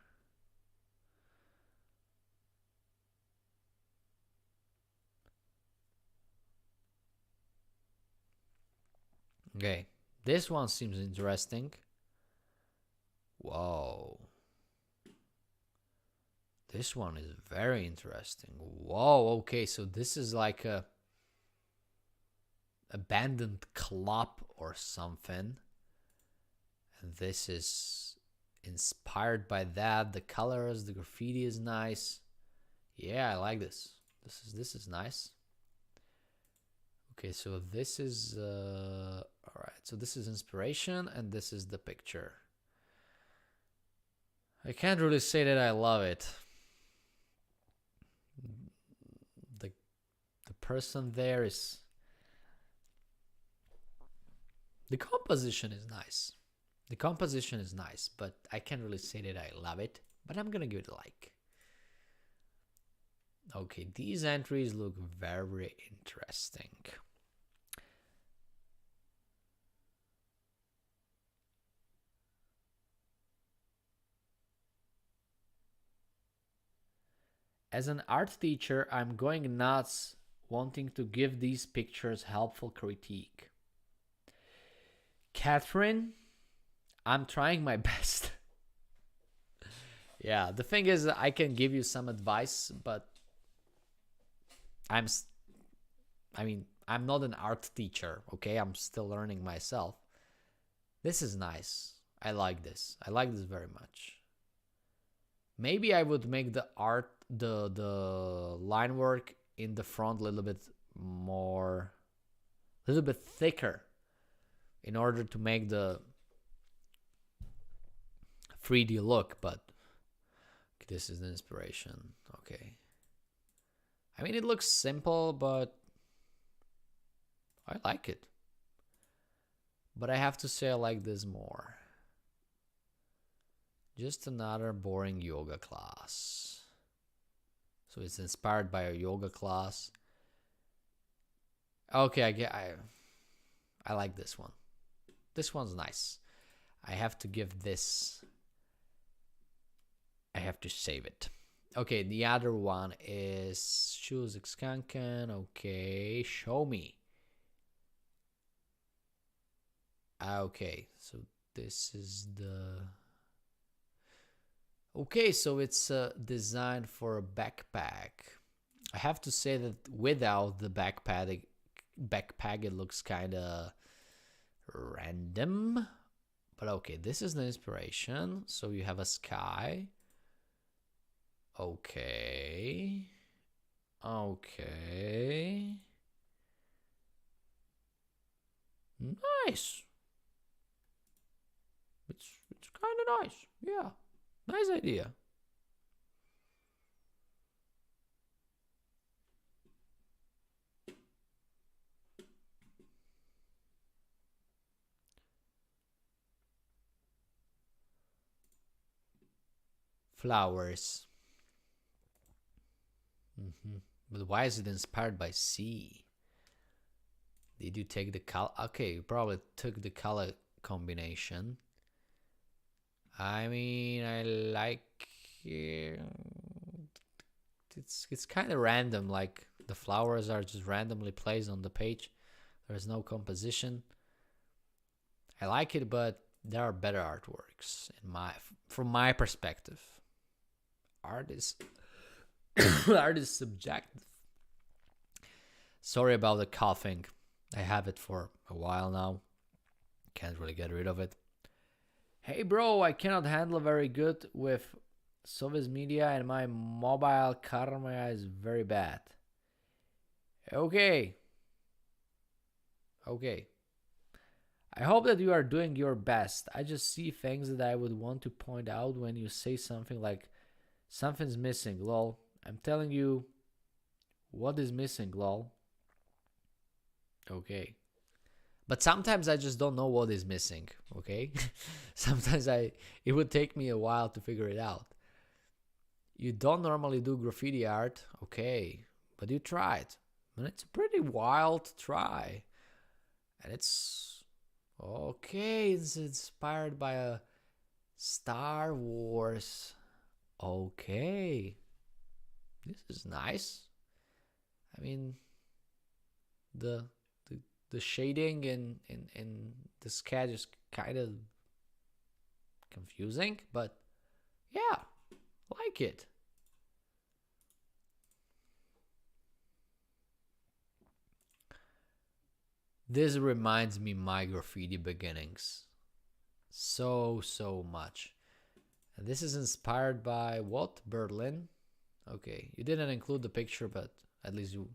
Okay, this one seems interesting. Whoa. This one is very interesting. Whoa, okay, so this is like a... abandoned club or something. And this is inspired by that. The colors, the graffiti is nice. Yeah, I like this. This is nice. Okay, so this is all right. So this is inspiration, and this is the picture. I can't really say that I love it. The person there is. The composition is nice. The composition is nice, but I can't really say that I love it. But I'm gonna give it a like. Okay, these entries look very interesting. As an art teacher, I'm going nuts wanting to give these pictures helpful critique. Catherine, I'm trying my best. Yeah, the thing is, I can give you some advice, but I'm not an art teacher, okay? I'm still learning myself. This is nice. I like this. I like this very much. Maybe I would make the line work in the front a little bit thicker in order to make the 3D look, but this is the inspiration. Okay. I mean, it looks simple, but I like it. But I have to say I like this more. Just another boring yoga class. So it's inspired by a yoga class. Okay, I like this one. This one's nice. I have to give this. I have to save it. Okay, the other one is shoes Skanken. Okay, show me. Okay, so this is the. Okay, so it's designed for a backpack. I have to say that without the backpack it looks kind of random. But okay, this is the inspiration. So you have a sky. Okay. Okay. Nice. It's kind of nice. Yeah. Nice idea. Flowers. But why is it inspired by sea? Did you take the color? Okay, you probably took the color combination. I mean, I like it's kind of random. Like the flowers are just randomly placed on the page. There's no composition. I like it, but there are better artworks from my perspective. Art is art is subjective. Sorry about the coughing. I have it for a while now. Can't really get rid of it. Hey bro, I cannot handle very good with Soviet media and my mobile camera is very bad. Okay. I hope that you are doing your best. I just see things that I would want to point out when you say something like, something's missing, lol. I'm telling you what is missing, lol. Okay. But sometimes I just don't know what is missing, okay? Sometimes it would take me a while to figure it out. You don't normally do graffiti art, okay, but you tried. And it's a pretty wild try. And it's okay, it's inspired by a Star Wars. Okay. This is nice. I mean, the shading in the sketch is kind of confusing, but yeah, like it. This reminds me my graffiti beginnings. So much. And this is inspired by what? Berlin? Okay, you didn't include the picture, but at least you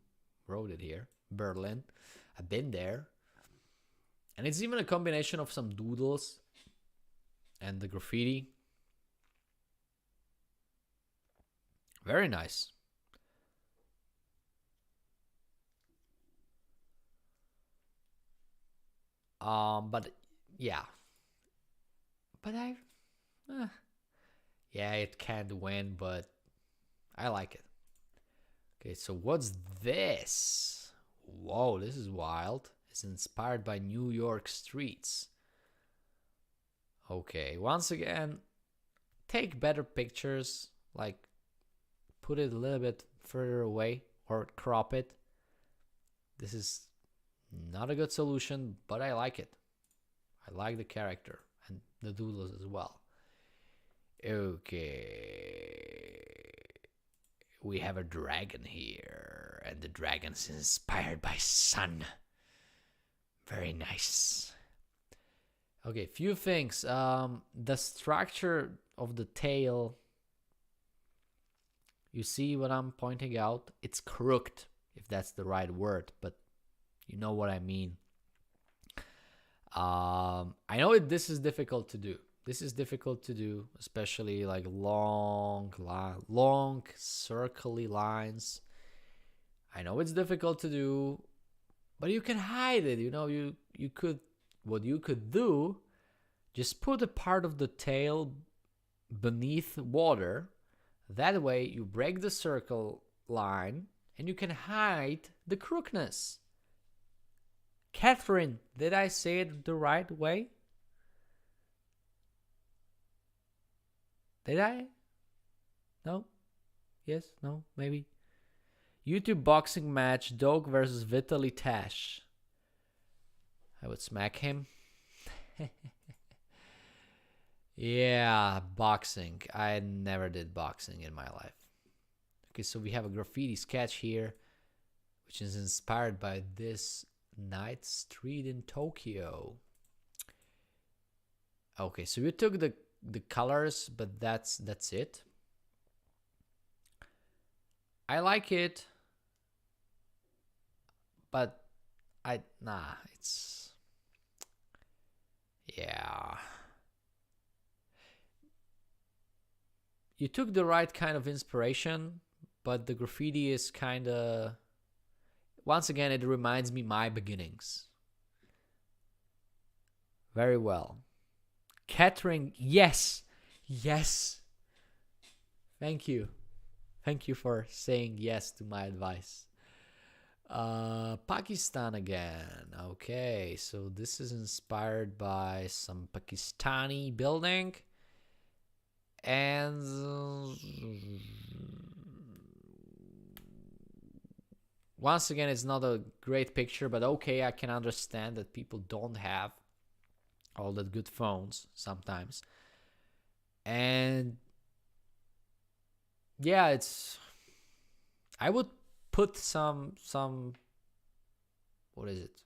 wrote it here. Berlin. I've been there. And it's even a combination of some doodles and the graffiti. Very nice. But yeah. But yeah, it can't win, but I like it. Okay, so what's this? Whoa, this is wild. It's inspired by New York streets. Okay, once again, take better pictures, like put it a little bit further away or crop it. This is not a good solution, but I like it. I like the character and the doodles as well. Okay. We have a dragon here, and the dragon's inspired by sun. Very nice. Okay, few things. The structure of the tail, you see what I'm pointing out? It's crooked, if that's the right word, but you know what I mean. I know this is difficult to do. This is difficult to do, especially like long circly lines. I know it's difficult to do, but you can hide it. You know, you could, what you could do, just put a part of the tail beneath water. That way you break the circle line and you can hide the crookedness. Catherine, did I say it the right way? Did I? No? Yes? No? Maybe? YouTube boxing match, Dog versus Vitaly Tash. I would smack him. Yeah, boxing. I never did boxing in my life. Okay, so we have a graffiti sketch here, which is inspired by this night street in Tokyo. Okay, so you took the colors, but that's it. I like it, but it's, yeah. You took the right kind of inspiration, but the graffiti is kind of, once again, it reminds me my beginnings. Very well. Catering, yes. Thank you for saying yes to my advice. Pakistan again. Okay, so this is inspired by some Pakistani building. And once again, it's not a great picture, but okay, I can understand that people don't have all the good phones sometimes. And yeah, it's, I would put some what is it?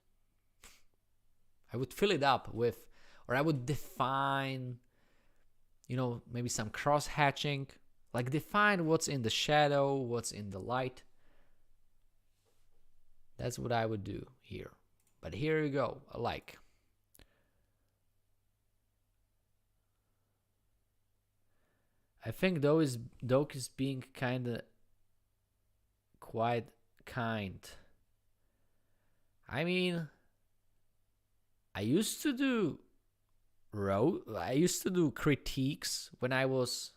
I would fill it up with, or I would define, you know, maybe some cross hatching, like define what's in the shadow, what's in the light. That's what I would do here. But here you go, a like. I think Doke is being quite kind. I mean, I used to do critiques when I was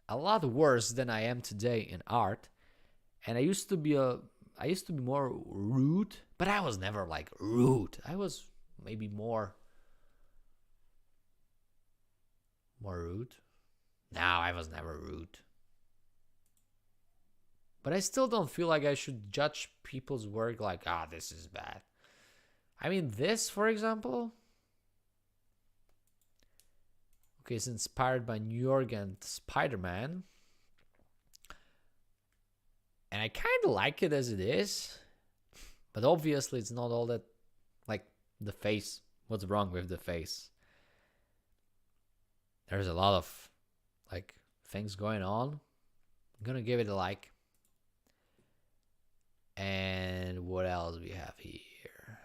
a lot worse than I am today in art, and I used to be more rude, but I was never like rude. I was maybe more rude. No, I was never rude. But I still don't feel like I should judge people's work like, this is bad. I mean, this, for example, okay, it's inspired by New York and Spider-Man. And I kind of like it as it is. But obviously, it's not all that The face. What's wrong with the face? There's a lot of like things going on. I'm gonna give it a like. And what else we have here?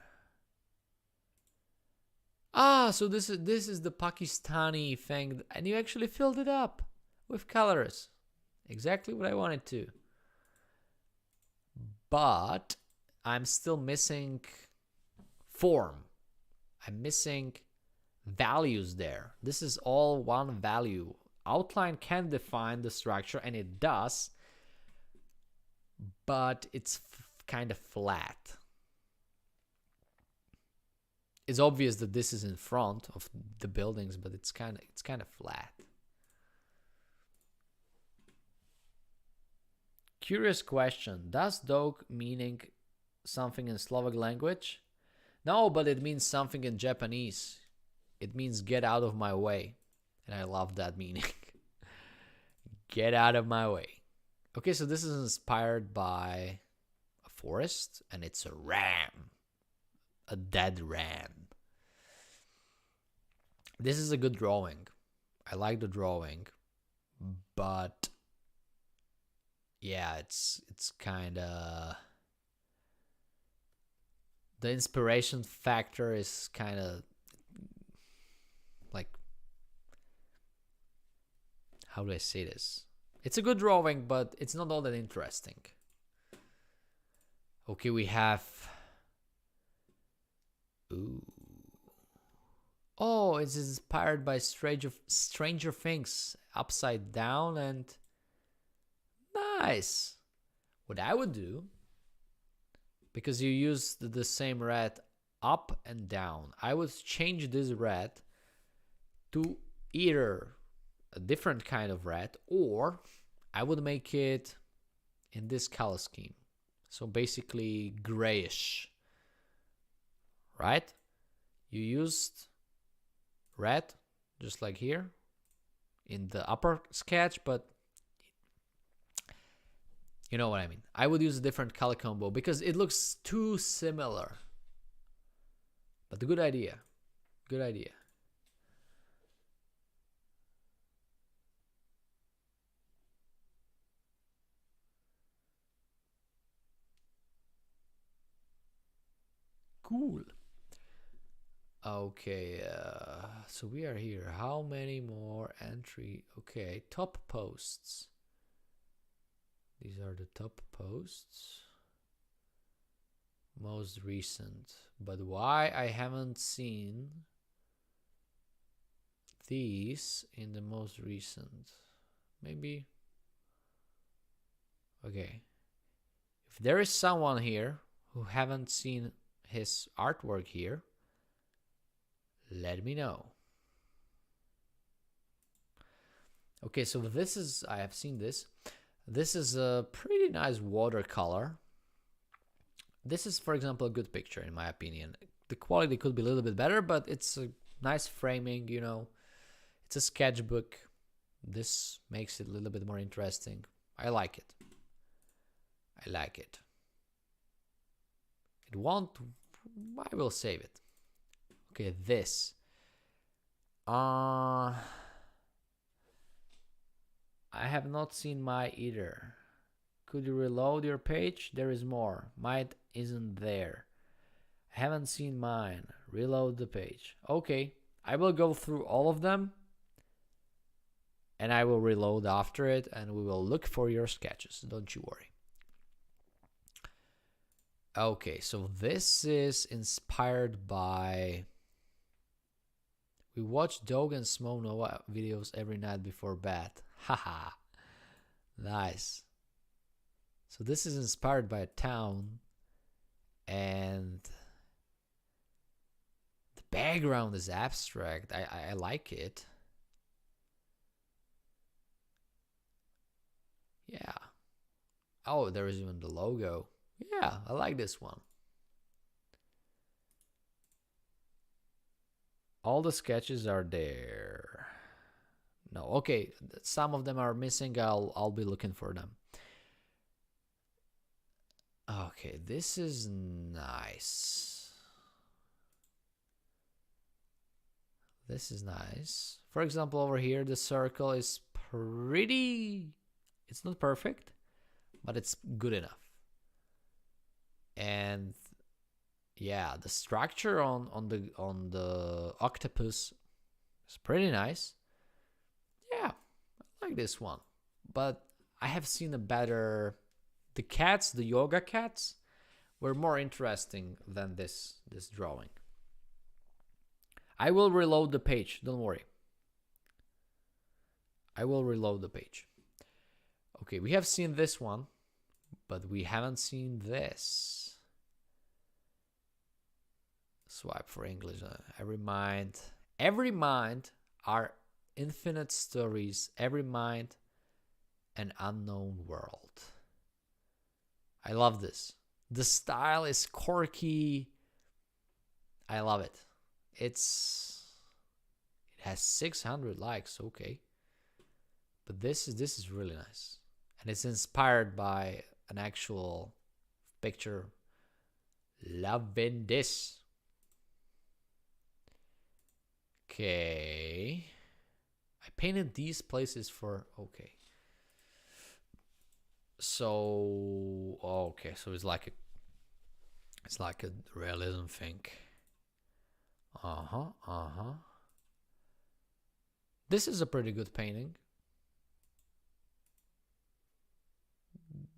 Ah, so this is the Pakistani thing, and you actually filled it up with colors. Exactly what I wanted to. But I'm still missing form. I'm missing values there. This is all one value. Outline can define the structure, and it does, but it's kind of flat. It's obvious that this is in front of the buildings, but it's kind of flat. Curious question. Does dog meaning something in Slovak language? No, but it means something in Japanese. It means get out of my way. And I love that meaning. Get out of my way. Okay, so this is inspired by a forest, and it's a ram. A dead ram. This is a good drawing. I like the drawing, but yeah, it's kind of, the inspiration factor is kind of like, how do I say this? It's a good drawing, but it's not all that interesting. Okay, we have, ooh. Oh, it's inspired by Stranger Things, upside down, and nice. What I would do, because you use the same red up and down, I would change this red to either a different kind of red, or I would make it in this color scheme. So basically grayish, right? You used red, just like here, in the upper sketch, but you know what I mean. I would use a different color combo because it looks too similar. But good idea. Good idea. Cool. Okay, so we are here. How many more entry? Okay, top posts. These are the top posts. Most recent. But why I haven't seen these in the most recent? Maybe. Okay. If there is someone here who haven't seen his artwork here, let me know. Okay, so this is, I have seen this. This is a pretty nice watercolor. This is, for example, a good picture in my opinion. The quality could be a little bit better, but it's a nice framing, you know. It's a sketchbook. This makes it a little bit more interesting. I like it. I like it. It won't, I will save it. Okay, this. I have not seen my either. Could you reload your page? There is more. Mine isn't there. I haven't seen mine. Reload the page. Okay, I will go through all of them and I will reload after it and we will look for your sketches. Don't you worry. Okay, so this is inspired by... We watch Dog and Smo Nova videos every night before bed. Haha. Nice. So this is inspired by a town and the background is abstract. I like it. Yeah. Oh, there is even the logo. Yeah, I like this one. All the sketches are there. No, okay, some of them are missing. I'll be looking for them. Okay, this is nice. This is nice. For example, over here, the circle is pretty... It's not perfect, but it's good enough. And yeah, the structure on the octopus is pretty nice. Yeah, I like this one. But I have seen a better... The cats, the yoga cats, were more interesting than this drawing. I will reload the page, don't worry. I will reload the page. Okay, we have seen this one, but we haven't seen this. Swipe for English. Every mind are infinite stories. Every mind, an unknown world. I love this. The style is quirky. I love it. It has 600 likes. Okay, but this is really nice, and it's inspired by an actual picture. Loving this. Okay, I painted these places for... Okay, so okay, so it's like a realism thing. This is a pretty good painting.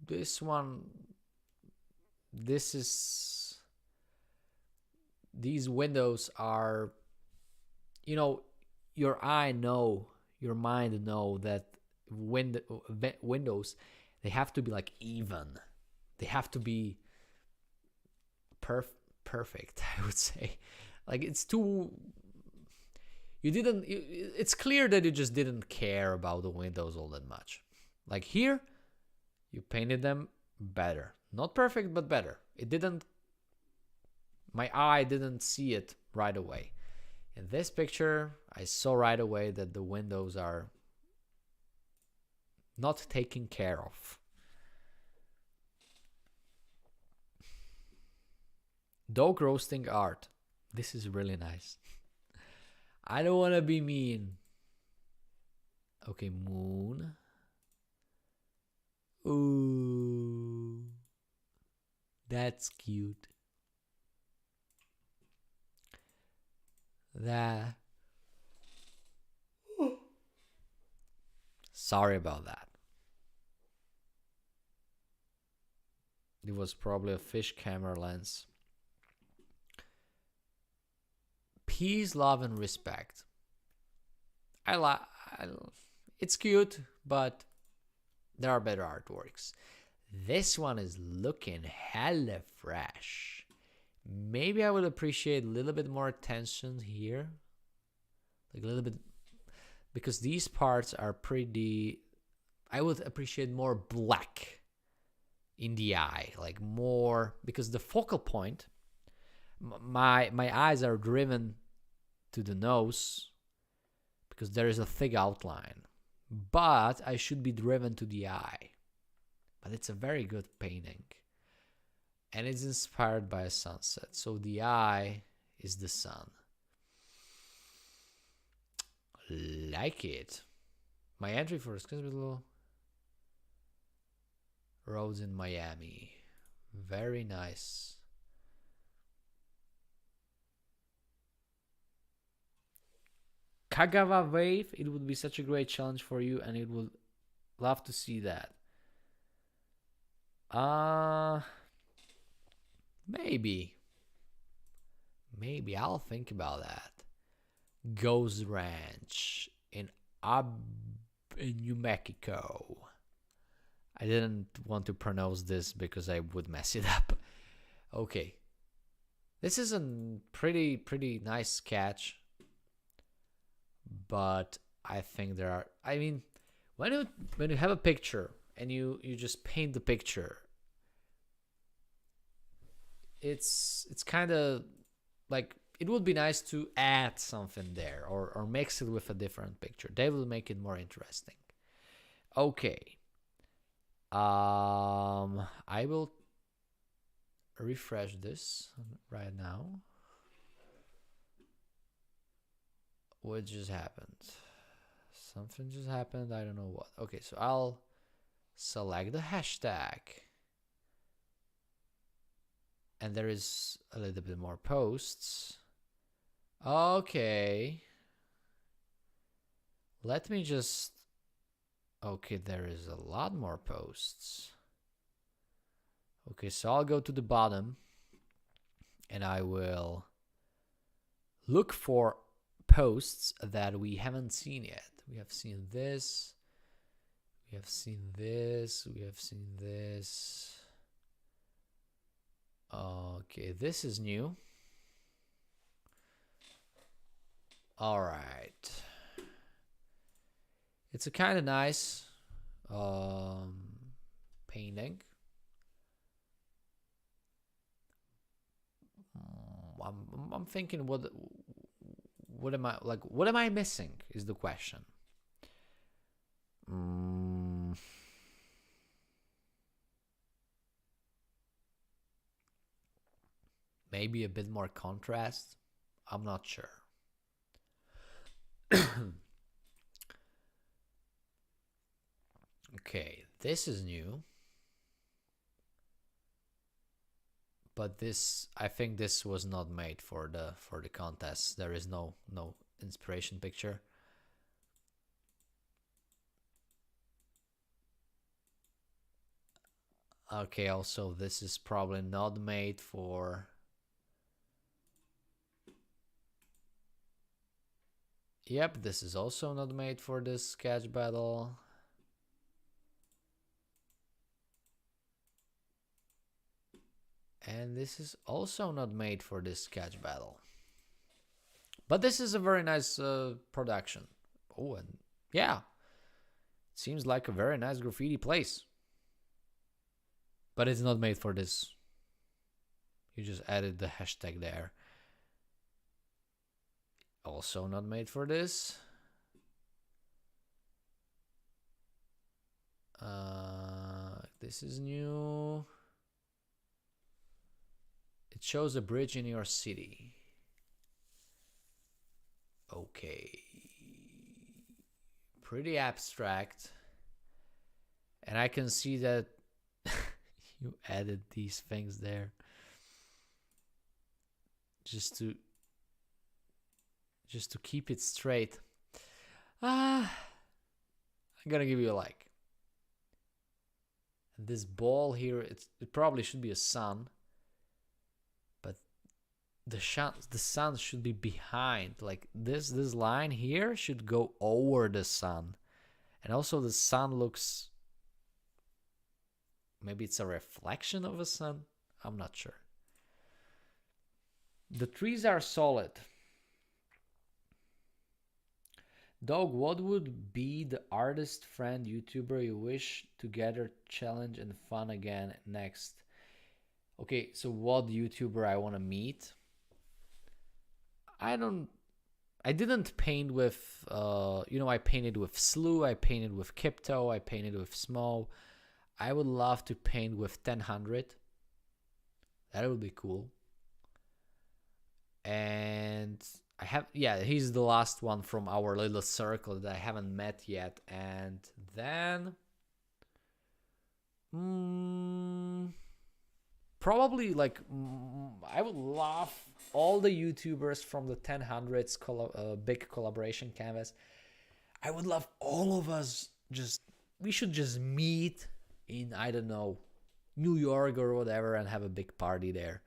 This one, these windows are, your mind know that windows, they have to be like even. They have to be perfect, I would say. Like, it's too... It's clear that you just didn't care about the windows all that much. Like here, you painted them better. Not perfect, but better. My eye didn't see it right away. In this picture, I saw right away that the windows are not taken care of. Dog roasting art. This is really nice. I don't want to be mean. Okay, moon. Ooh. That's cute. Sorry about that. It was probably a fish camera lens. Peace, love, and respect. It's cute, but there are better artworks. This one is looking hella fresh. Maybe I would appreciate a little bit more attention here. Like a little bit, because these parts are pretty... I would appreciate more black in the eye, like more, because the focal point, my eyes are driven to the nose because there is a thick outline, but I should be driven to the eye. But it's a very good painting, and it's inspired by a sunset, so the eye is the sun. Like it. My entry for Scottsdale roads in Miami. Very nice. Kagawa wave, it would be such a great challenge for you, and it would love to see that. Maybe I'll think about that. Ghost Ranch in New Mexico. I didn't want to pronounce this because I would mess it up. Okay. This is a pretty nice sketch. But I think there are... I mean, when you have a picture and you just paint the picture, it's kind of like... It would be nice to add something there or mix it with a different picture. They will make it more interesting. Okay. I will refresh this right now. What just happened? Something just happened. I don't know what. Okay, so I'll select the hashtag. And there is a little bit more posts. Okay. Let me just... Okay, there is a lot more posts. Okay, so I'll go to the bottom. And I will look for posts that we haven't seen yet. We have seen this. We have seen this. We have seen this. Okay, this is new. All right. It's a kind of nice painting. I'm thinking what am I missing is the question. Maybe a bit more contrast. I'm not sure. Okay, this is new. But this, I think this was not made for the contest. There is no inspiration picture. Okay, also this is probably not made for... Yep, this is also not made for this sketch battle. And this is also not made for this sketch battle. But this is a very nice production. Oh, and yeah. It seems like a very nice graffiti place. But it's not made for this. You just added the hashtag there. Also not made for this. This is new. It shows a bridge in your city. Okay. Pretty abstract. And I can see that you added these things there. Just to keep it straight. I'm gonna give you a like. And this ball here, it probably should be a sun. But the sun should be behind. Like this line here should go over the sun. And also the sun looks... Maybe it's a reflection of a sun? I'm not sure. The trees are solid. Dog, what would be the artist friend YouTuber you wish to gather challenge and fun again next? Okay, so what YouTuber I want to meet? I didn't paint with, I painted with Slew, I painted with Kipto, I painted with Smo. I would love to paint with 1000. That would be cool. And I have, he's the last one from our little circle that I haven't met yet. And then probably like I would love all the YouTubers from the 1000s big collaboration canvas. I would love all of us we should just meet in, I don't know, New York or whatever and have a big party there.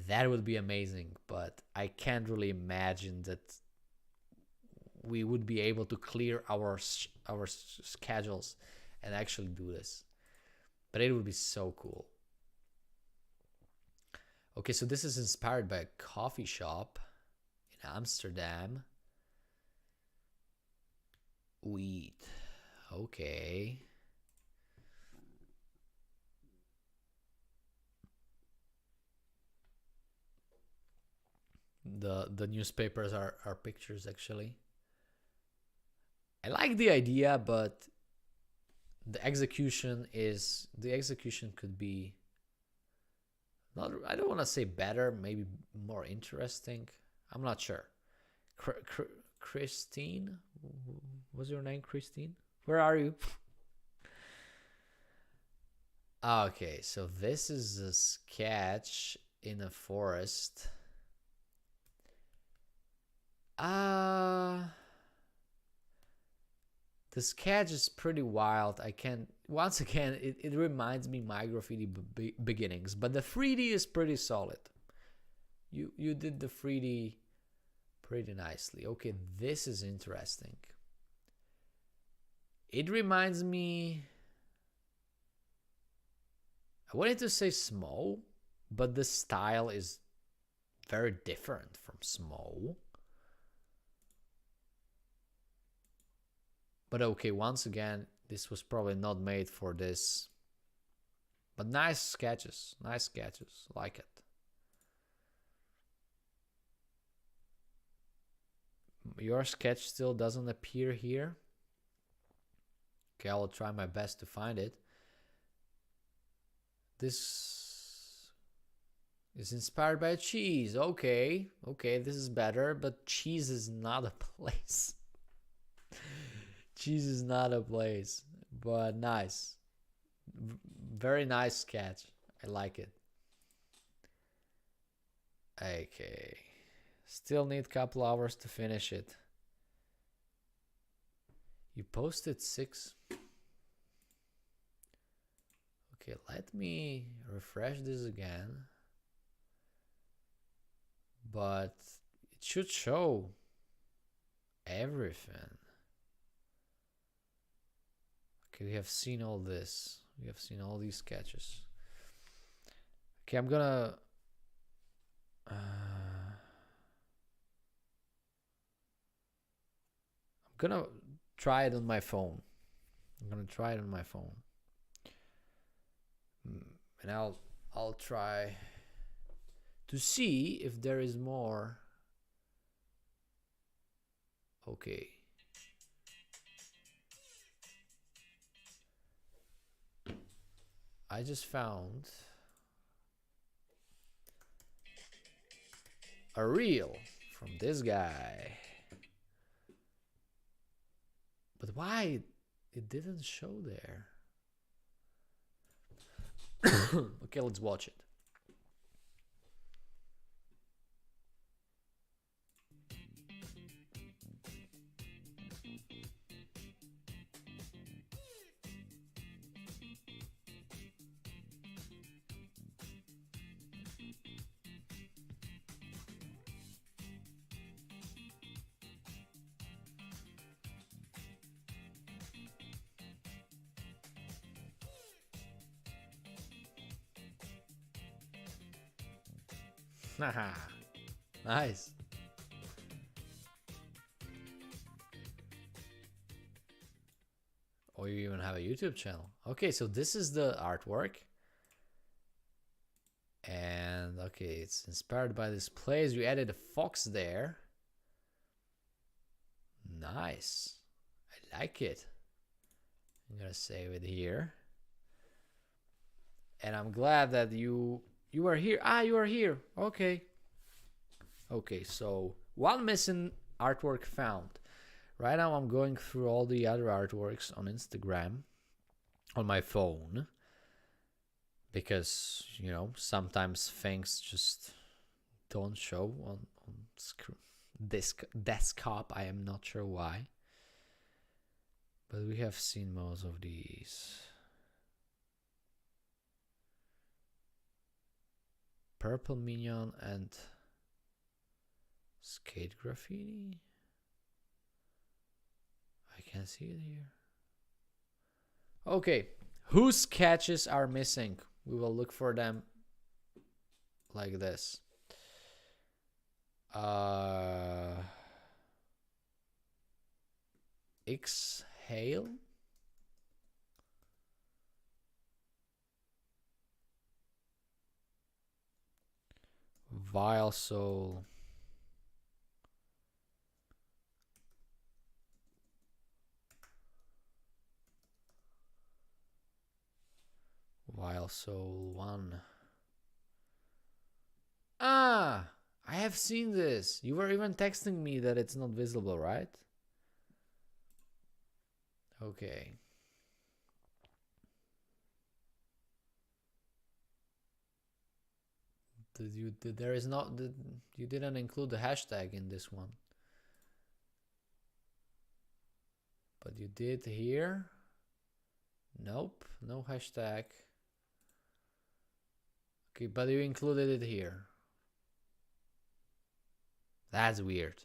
That would be amazing, but I can't really imagine that we would be able to clear our schedules and actually do this. But it would be so cool. Okay, so this is inspired by a coffee shop in Amsterdam. Wheat. Okay. The newspapers are pictures actually. I like the idea, but the execution could be not, I don't want to say better, maybe more interesting. I'm not sure. Christine? Was your name Christine? Where are you? Okay, so this is a sketch in a forest. The sketch is pretty wild. I can once again it reminds me my graffiti beginnings, but the 3D is pretty solid. You did the 3D pretty nicely. Okay, this is interesting. It reminds me, I wanted to say Smo, but the style is very different from Smo. But okay, once again, this was probably not made for this. But nice sketches, like it. Your sketch still doesn't appear here. Okay, I will try my best to find it. This is inspired by cheese. Okay, this is better, but cheese is not a place. Cheese is not a place, but nice. Very nice sketch. I like it. Okay. Still need a couple hours to finish it. You posted 6. Okay, let me refresh this again. But it should show everything. Okay, we have seen all this. We have seen all these sketches. Okay, I'm gonna try it on my phone. And I'll try to see if there is more. Okay. I just found a reel from this guy. But why it didn't show there? Okay, let's watch it. Haha, nice. Or you even have a YouTube channel. Okay, so this is the artwork. And okay, it's inspired by this place. You added a fox there. Nice. I like it. I'm gonna save it here. And I'm glad that you are here. You are here. Okay. Okay, so one missing artwork found. Right now I'm going through all the other artworks on Instagram on my phone. Because, you know, sometimes things just don't show on desktop. I am not sure why. But we have seen most of these. Purple Minion and Skate Graffiti. I can't see it here. Okay, whose sketches are missing? We will look for them like this. Exhale. Vile Soul. Vile Soul 1. I I have seen this. You were even texting me that it's not visible, right? Okay. There is not, you didn't include the hashtag in this one. But you did here. Nope, no hashtag. Okay, but you included it here. That's weird.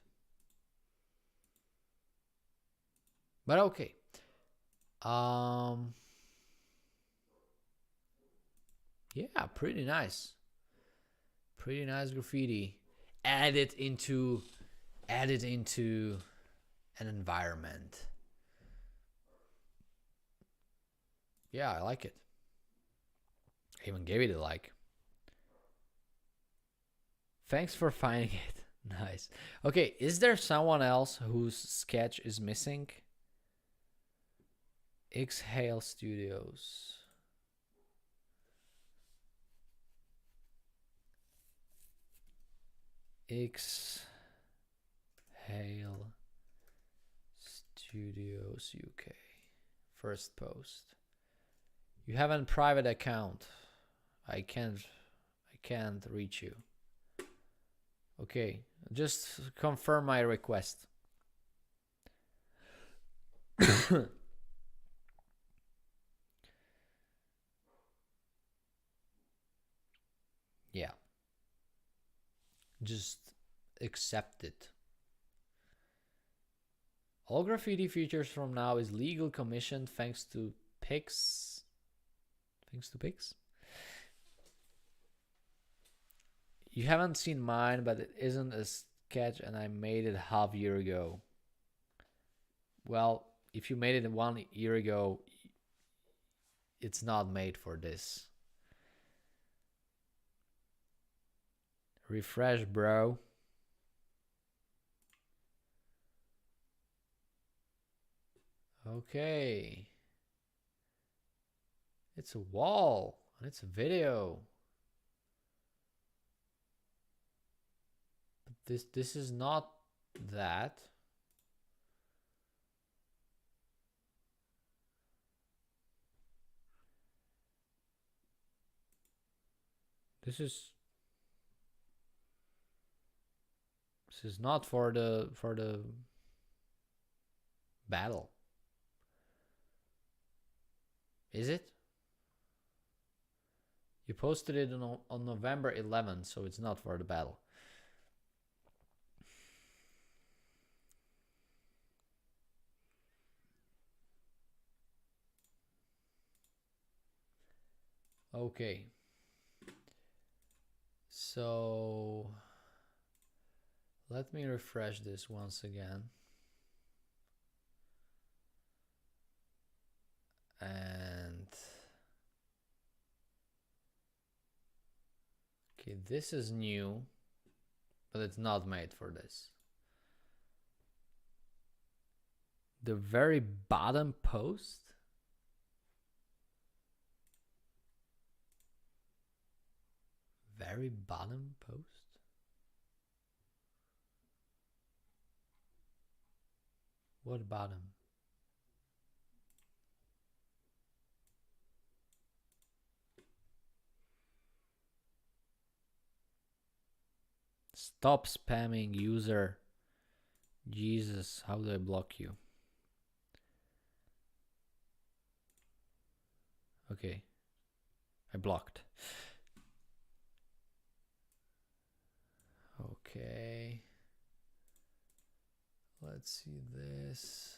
But okay. Yeah, pretty nice. Pretty nice graffiti. Add it into an environment. Yeah, I like it. I even gave it a like. Thanks for finding it. Nice. Okay, is there someone else whose sketch is missing? Exhale Studios. Exhale Studios UK. First post. You have a private account. I can't reach you. Okay, just confirm my request. Yeah. Just accept it. All graffiti features from now is legal commissioned thanks to Pix. Thanks to Pix? You haven't seen mine, but it isn't a sketch and I made it half year ago. Well, if you made it 1 year ago, it's not made for this. Refresh, bro. Okay. It's a wall and it's a video. But this is not that. This is not for the battle. Is it? You posted it on November 11th, so it's not for the battle. Okay. So let me refresh this once again. And okay, this is new, but it's not made for this. The very bottom post. Very bottom post. What bottom? Stop spamming, user. Jesus, how do I block you? Okay. I blocked. Okay. Let's see this.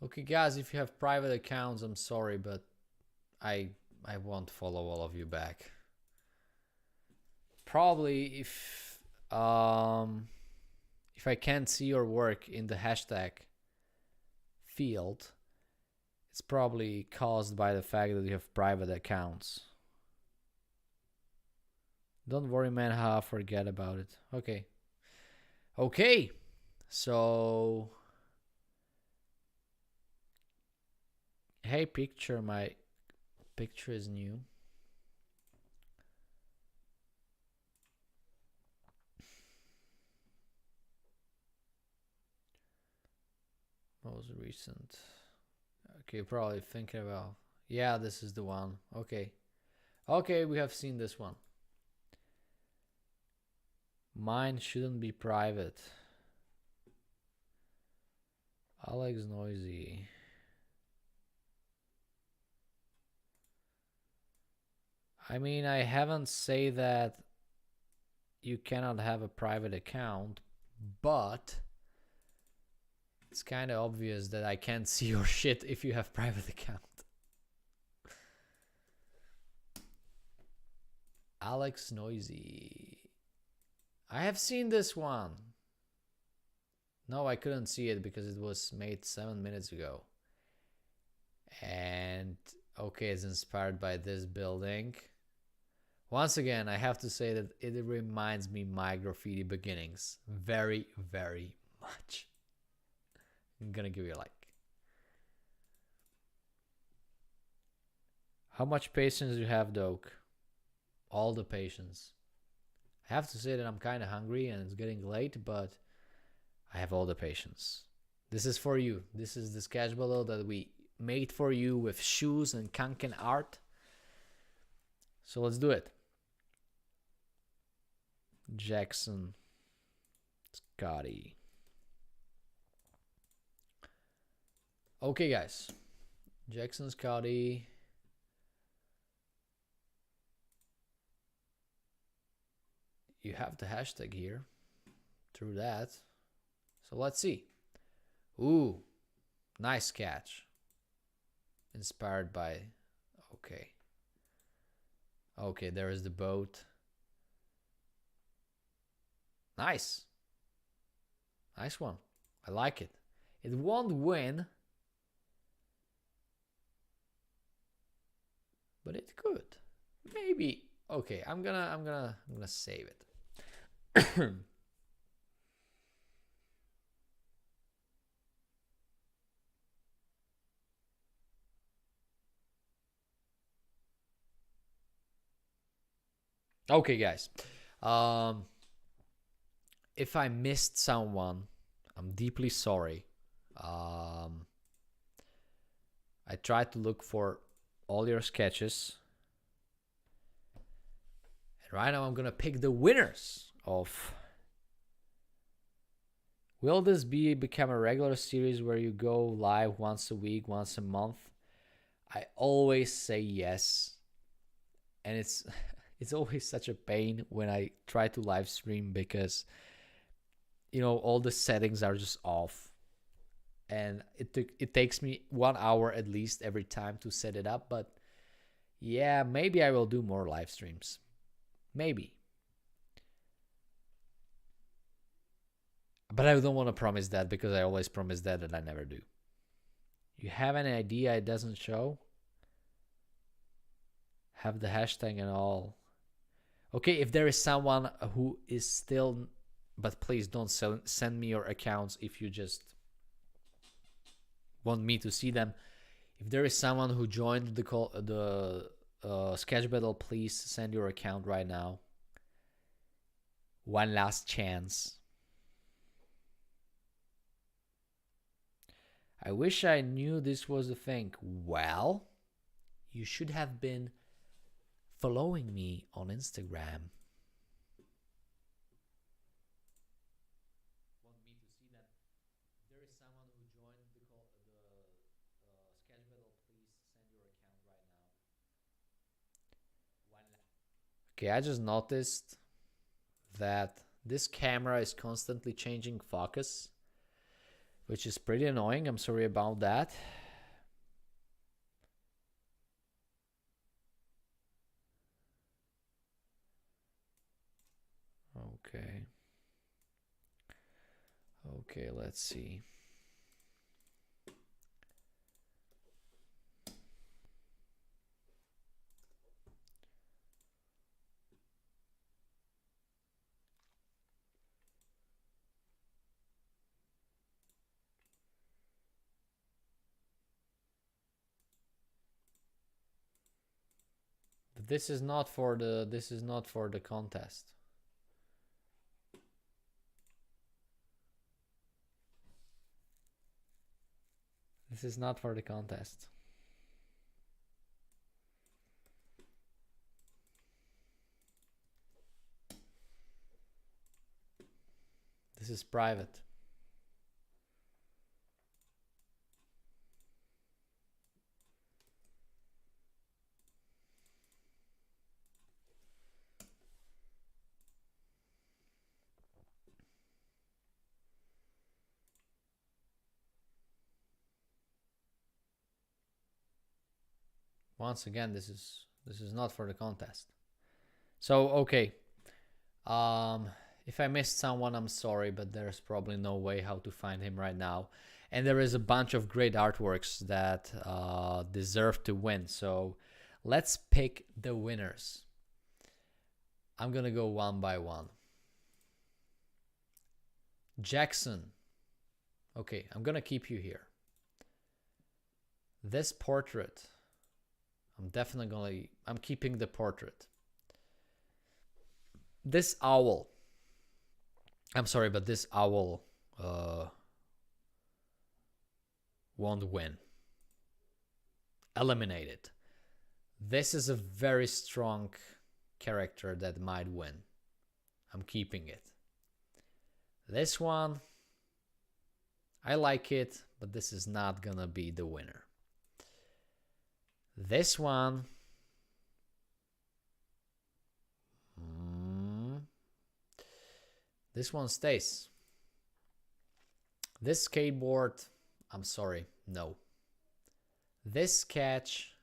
Okay, guys, if you have private accounts, I'm sorry, but I won't follow all of you back. Probably if I can't see your work in the hashtag field, it's probably caused by the fact that you have private accounts. Don't worry, man. Forget about it. Okay. Okay. So, hey, picture. My picture is new. Most recent. Okay, probably thinking about. Yeah, this is the one. Okay. Okay, we have seen this one. Mine shouldn't be private. Alex Noisy. I mean, I haven't say that you cannot have a private account, but it's kind of obvious that I can't see your shit if you have private account. Alex Noisy. I have seen this one. No, I couldn't see it because it was made 7 minutes ago. And okay, it's inspired by this building. Once again, I have to say that it reminds me my graffiti beginnings very, very much. I'm gonna give you a like. How much patience do you have, Doke? All the patience. I have to say that I'm kind of hungry and it's getting late, but I have all the patience. This is for you. This is the sketch bottle that we made for you with shoes and Kanken art. So let's do it. Jackson Scotty. Okay, guys. Jackson Scotty. You have the hashtag here. Through that. So let's see. Ooh, nice catch. Inspired by. Okay. Okay, there is the boat. Nice. Nice one. I like it. It won't win, but it could. Maybe. Okay, I'm gonna save it. Okay, guys. If I missed someone, I'm deeply sorry. I tried to look for all your sketches. And right now I'm gonna pick the winners of. Will this become a regular series where you go live once a week, once a month? I always say yes. And it's always such a pain when I try to live stream because all the settings are just off. And it takes me 1 hour at least every time to set it up, but yeah, maybe I will do more live streams. Maybe. But I don't want to promise that because I always promise that and I never do. You have any idea it doesn't show? Have the hashtag and all. Okay, if there is someone who is still, but please don't send me your accounts if you just want me to see them. If there is someone who joined the sketch battle, please send your account right now. One last chance. I wish I knew this was a thing. Well, you should have been following me on Instagram. Want me to see them? If there is someone who joined the sketch battle, please send your account right now. Okay, I just noticed that this camera is constantly changing focus, which is pretty annoying. I'm sorry about that. Okay, let's see. This is not for the contest. This is not for the contest. This is private. Once again, this is not for the contest. So okay, if I missed someone, I'm sorry, but there's probably no way how to find him right now. And there is a bunch of great artworks that deserve to win. So let's pick the winners. I'm gonna go one by one. Jackson. Okay, I'm gonna keep you here. This portrait. I'm keeping the portrait. This owl. I'm sorry, but this owl won't win. Eliminate it. This is a very strong character that might win. I'm keeping it. This one, I like it, but this is not gonna be the winner. This one, this one stays. This skateboard, I'm sorry, no. This sketch,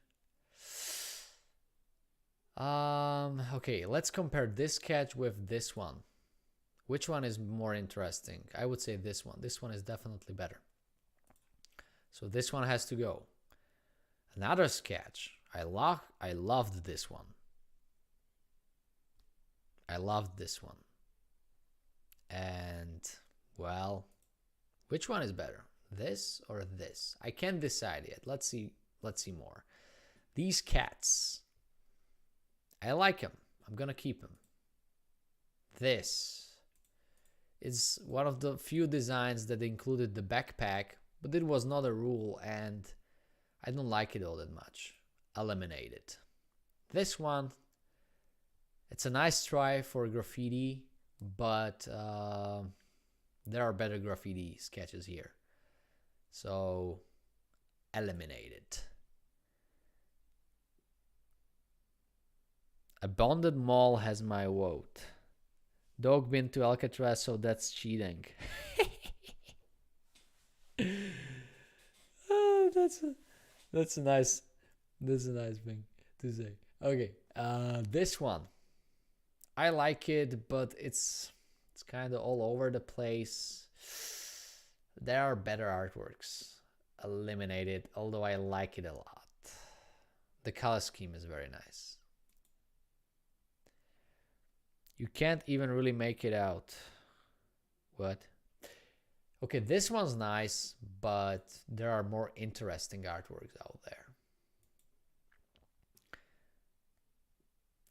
okay, let's compare this sketch with this one. Which one is more interesting? I would say this one. This one is definitely better. So this one has to go. Another sketch. I loved this one. I loved this one. And, well, which one is better? This or this? I can't decide yet. Let's see more. These cats. I like them. I'm gonna keep them. This is one of the few designs that included the backpack, but it was not a rule and I don't like it all that much. Eliminate it. This one, it's a nice try for graffiti, but there are better graffiti sketches here. So, eliminate it. A bonded mall has my vote. Dog been to Alcatraz, so that's cheating. Oh, that's a nice thing to say. Okay, this one, I like it, but it's kind of all over the place. There are better artworks. Eliminate it, although I like it a lot. The color scheme is very nice. You can't even really make it out. What? Okay, this one's nice, but there are more interesting artworks out there.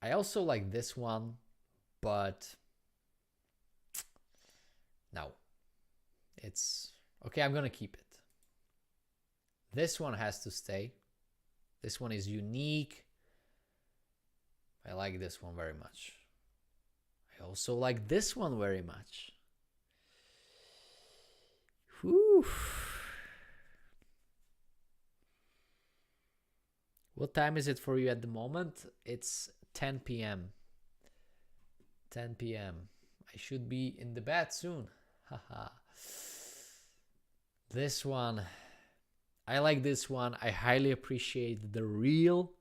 I also like this one, but no. It's okay, I'm gonna keep it. This one has to stay. This one is unique. I like this one very much. I also like this one very much. Whew. What time is it for you at the moment? It's 10 p.m. 10 p.m. I should be in the bed soon. Haha. This one, I like this one. I highly appreciate the reel,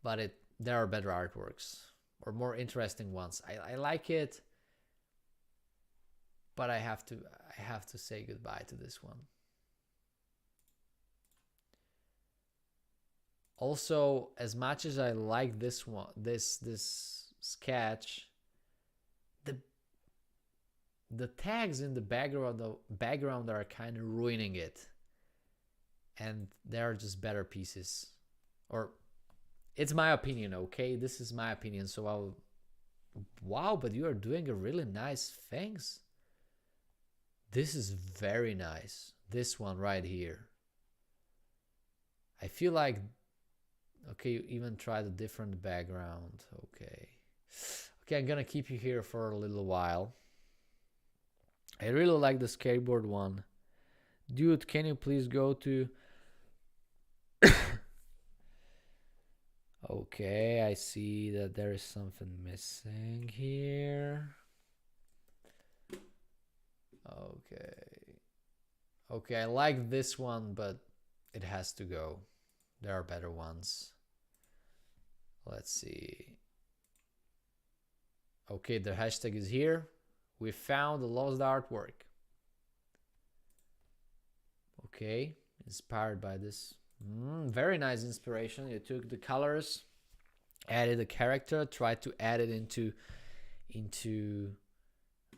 but there are better artworks or more interesting ones. I like it, but I have to say goodbye to this one. Also, as much as I like this one, this sketch, the tags in the background are kind of ruining it, and there are just better pieces. Or it's my opinion, okay? This is my opinion. So wow, but you are doing a really nice things. This is very nice. This one right here. I feel like, okay, you even tried a different background. Okay. Okay, I'm gonna keep you here for a little while. I really like the skateboard one. Dude, can you please go to... Okay, I see that there is something missing here. Okay. Okay, I like this one, but it has to go. There are better ones. Let's see. Okay, the hashtag is here. We found the lost artwork. Okay, inspired by this. Very nice inspiration. You took the colors, added a character, tried to add it into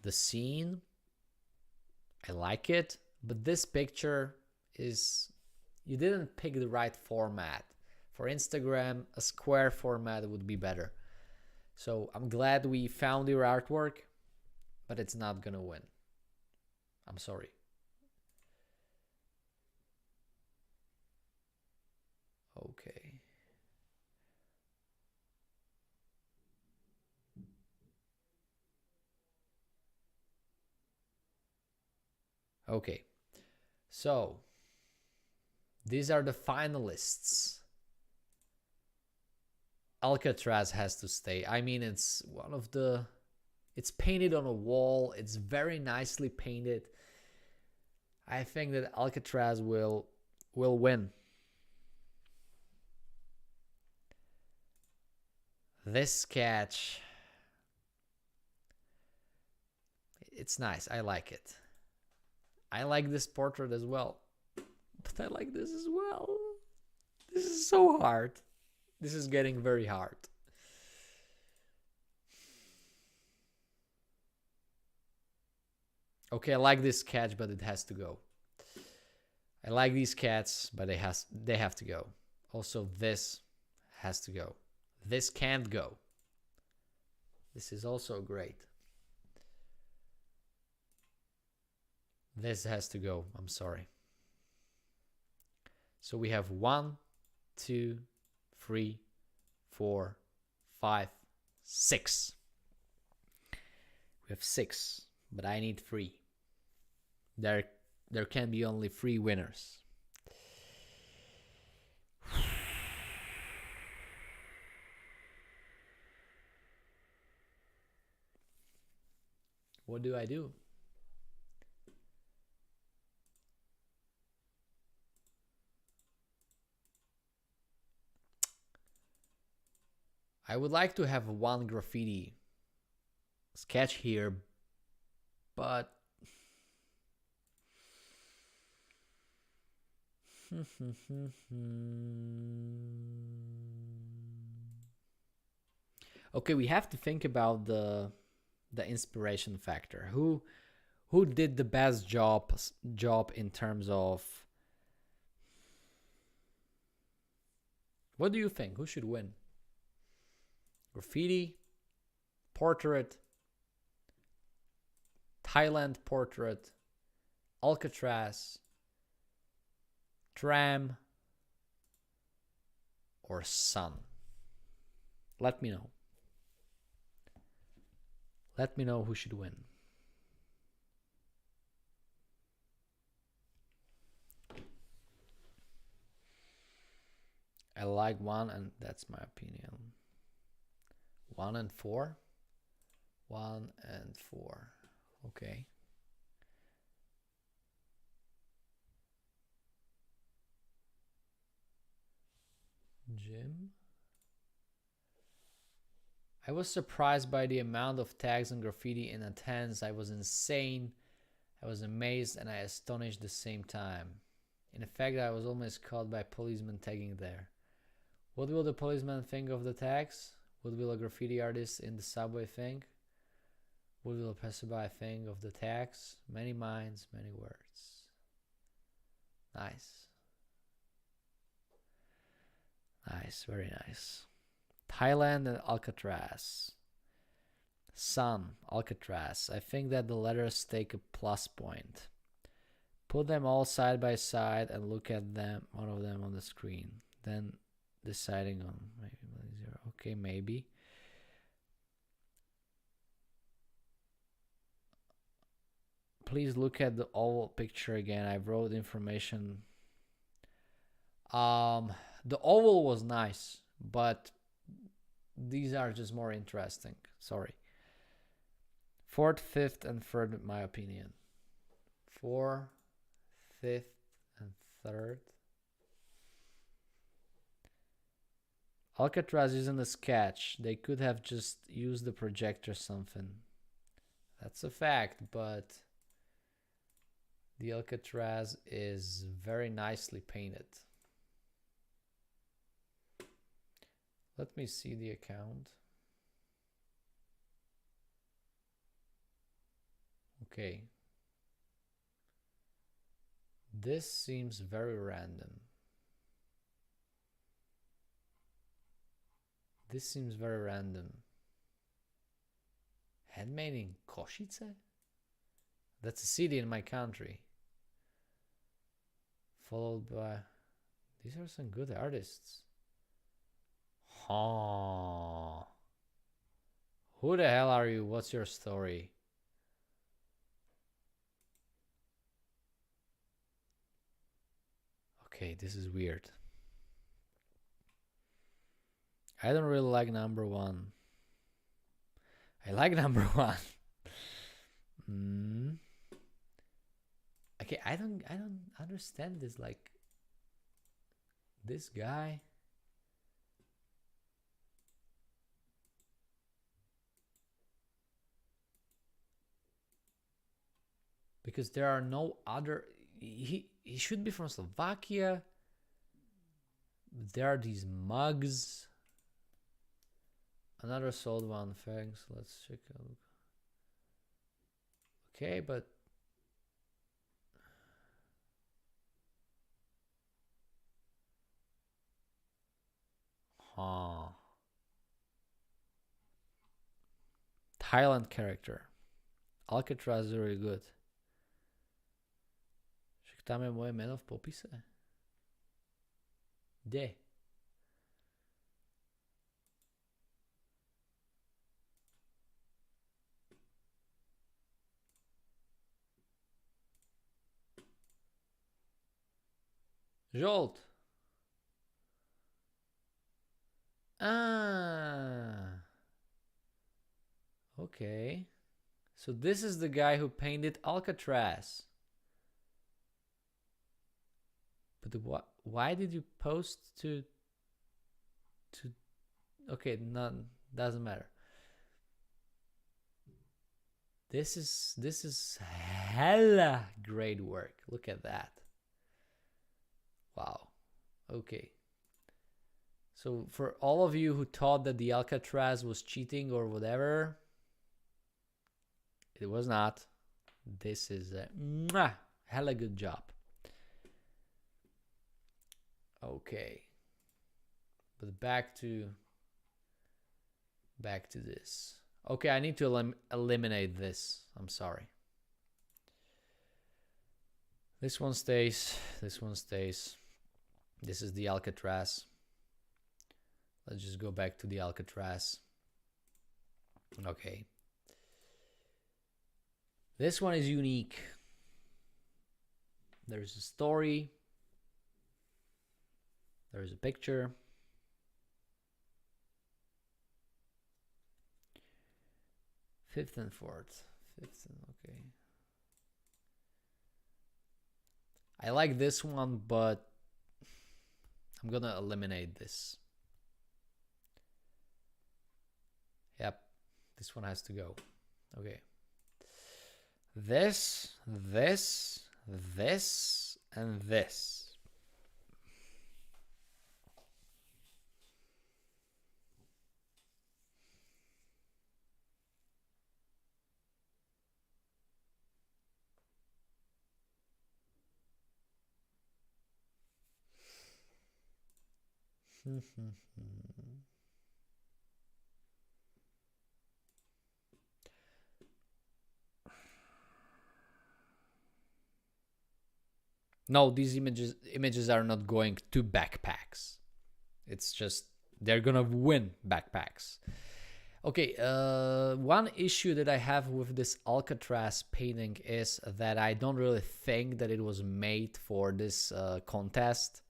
the scene. I like it, but this picture is, you didn't pick the right format. For Instagram, a square format would be better. So I'm glad we found your artwork, but it's not gonna win. I'm sorry. Okay. Okay. So these are the finalists. Alcatraz has to stay. I mean, it's one of the... It's painted on a wall. It's very nicely painted. I think that Alcatraz will win. This sketch, it's nice. I like it. I like this portrait as well. But I like this as well. This is so hard. This is getting very hard. Okay, I like this sketch, but it has to go. I like these cats, but they have to go. Also, this has to go. This can't go. This is also great. This has to go. I'm sorry. So we have 1, 2, 3, 4, 5, 6. We have 6, but I need 3. There can be only 3 winners. What do I do? I would like to have one graffiti sketch here, but okay, we have to think about the inspiration factor. Who did the best job in terms of... What do you think? Who should win? Graffiti, portrait, Thailand portrait, Alcatraz, tram, or sun? Let me know. Let me know who should win. I like 1, and that's my opinion. 1 and 4. 1 and 4. Okay. Jim. I was surprised by the amount of tags and graffiti in attendance. I was insane. I was amazed and I astonished at the same time. In fact, I was almost caught by policemen tagging there. What will the policeman think of the tags? What will a graffiti artist in the subway think? What will a passerby think of the tags? Many minds, many words. Nice. Nice, very nice. Thailand and Alcatraz. Sun, Alcatraz. I think that the letters take a plus point. Put them all side by side and look at them, one of them on the screen. Then deciding on maybe 0. Okay, maybe. Please look at the oval picture again. I wrote information. The oval was nice, but these are just more interesting. Sorry. 4th, 5th, and 3rd, in my opinion. 4th, 5th, and 3rd. Alcatraz isn't a sketch. They could have just used the projector or something. That's a fact, but the Alcatraz is very nicely painted. Let me see the account. Okay. This seems very random. This seems very random. Handmade in Košice? That's a city in my country. Followed by... These are some good artists. Huh. Who the hell are you? What's your story? Okay, this is weird. I don't really like number 1. I like number 1. Okay, I don't understand this, like this guy. Because there are no other, he should be from Slovakia. There are these mugs. Another sold one, thanks. Let's check a look. Okay, but Thailand character. Alcatraz is really good. Však tam je moje meno v popise. Kde? Žolt. Okay. So this is the guy who painted Alcatraz. But why did you post to okay, none, doesn't matter. This is hella great work. Look at that. Wow. Okay. So for all of you who thought that the Alcatraz was cheating or whatever, it was not. This is a hella good job. Okay. But back to this. Okay, I need to eliminate this. I'm sorry. This one stays. This one stays. This is the Alcatraz. Let's just go back to the Alcatraz. Okay. This one is unique. There's a story. There's a picture. Fifth and fourth. Okay. I like this one, but I'm gonna eliminate this. Yep, this one has to go. Okay. This, and this. No, these images are not going to backpacks. It's just they're gonna win backpacks. Okay, one issue that I have with this Alcatraz painting is that I don't really think that it was made for this contest.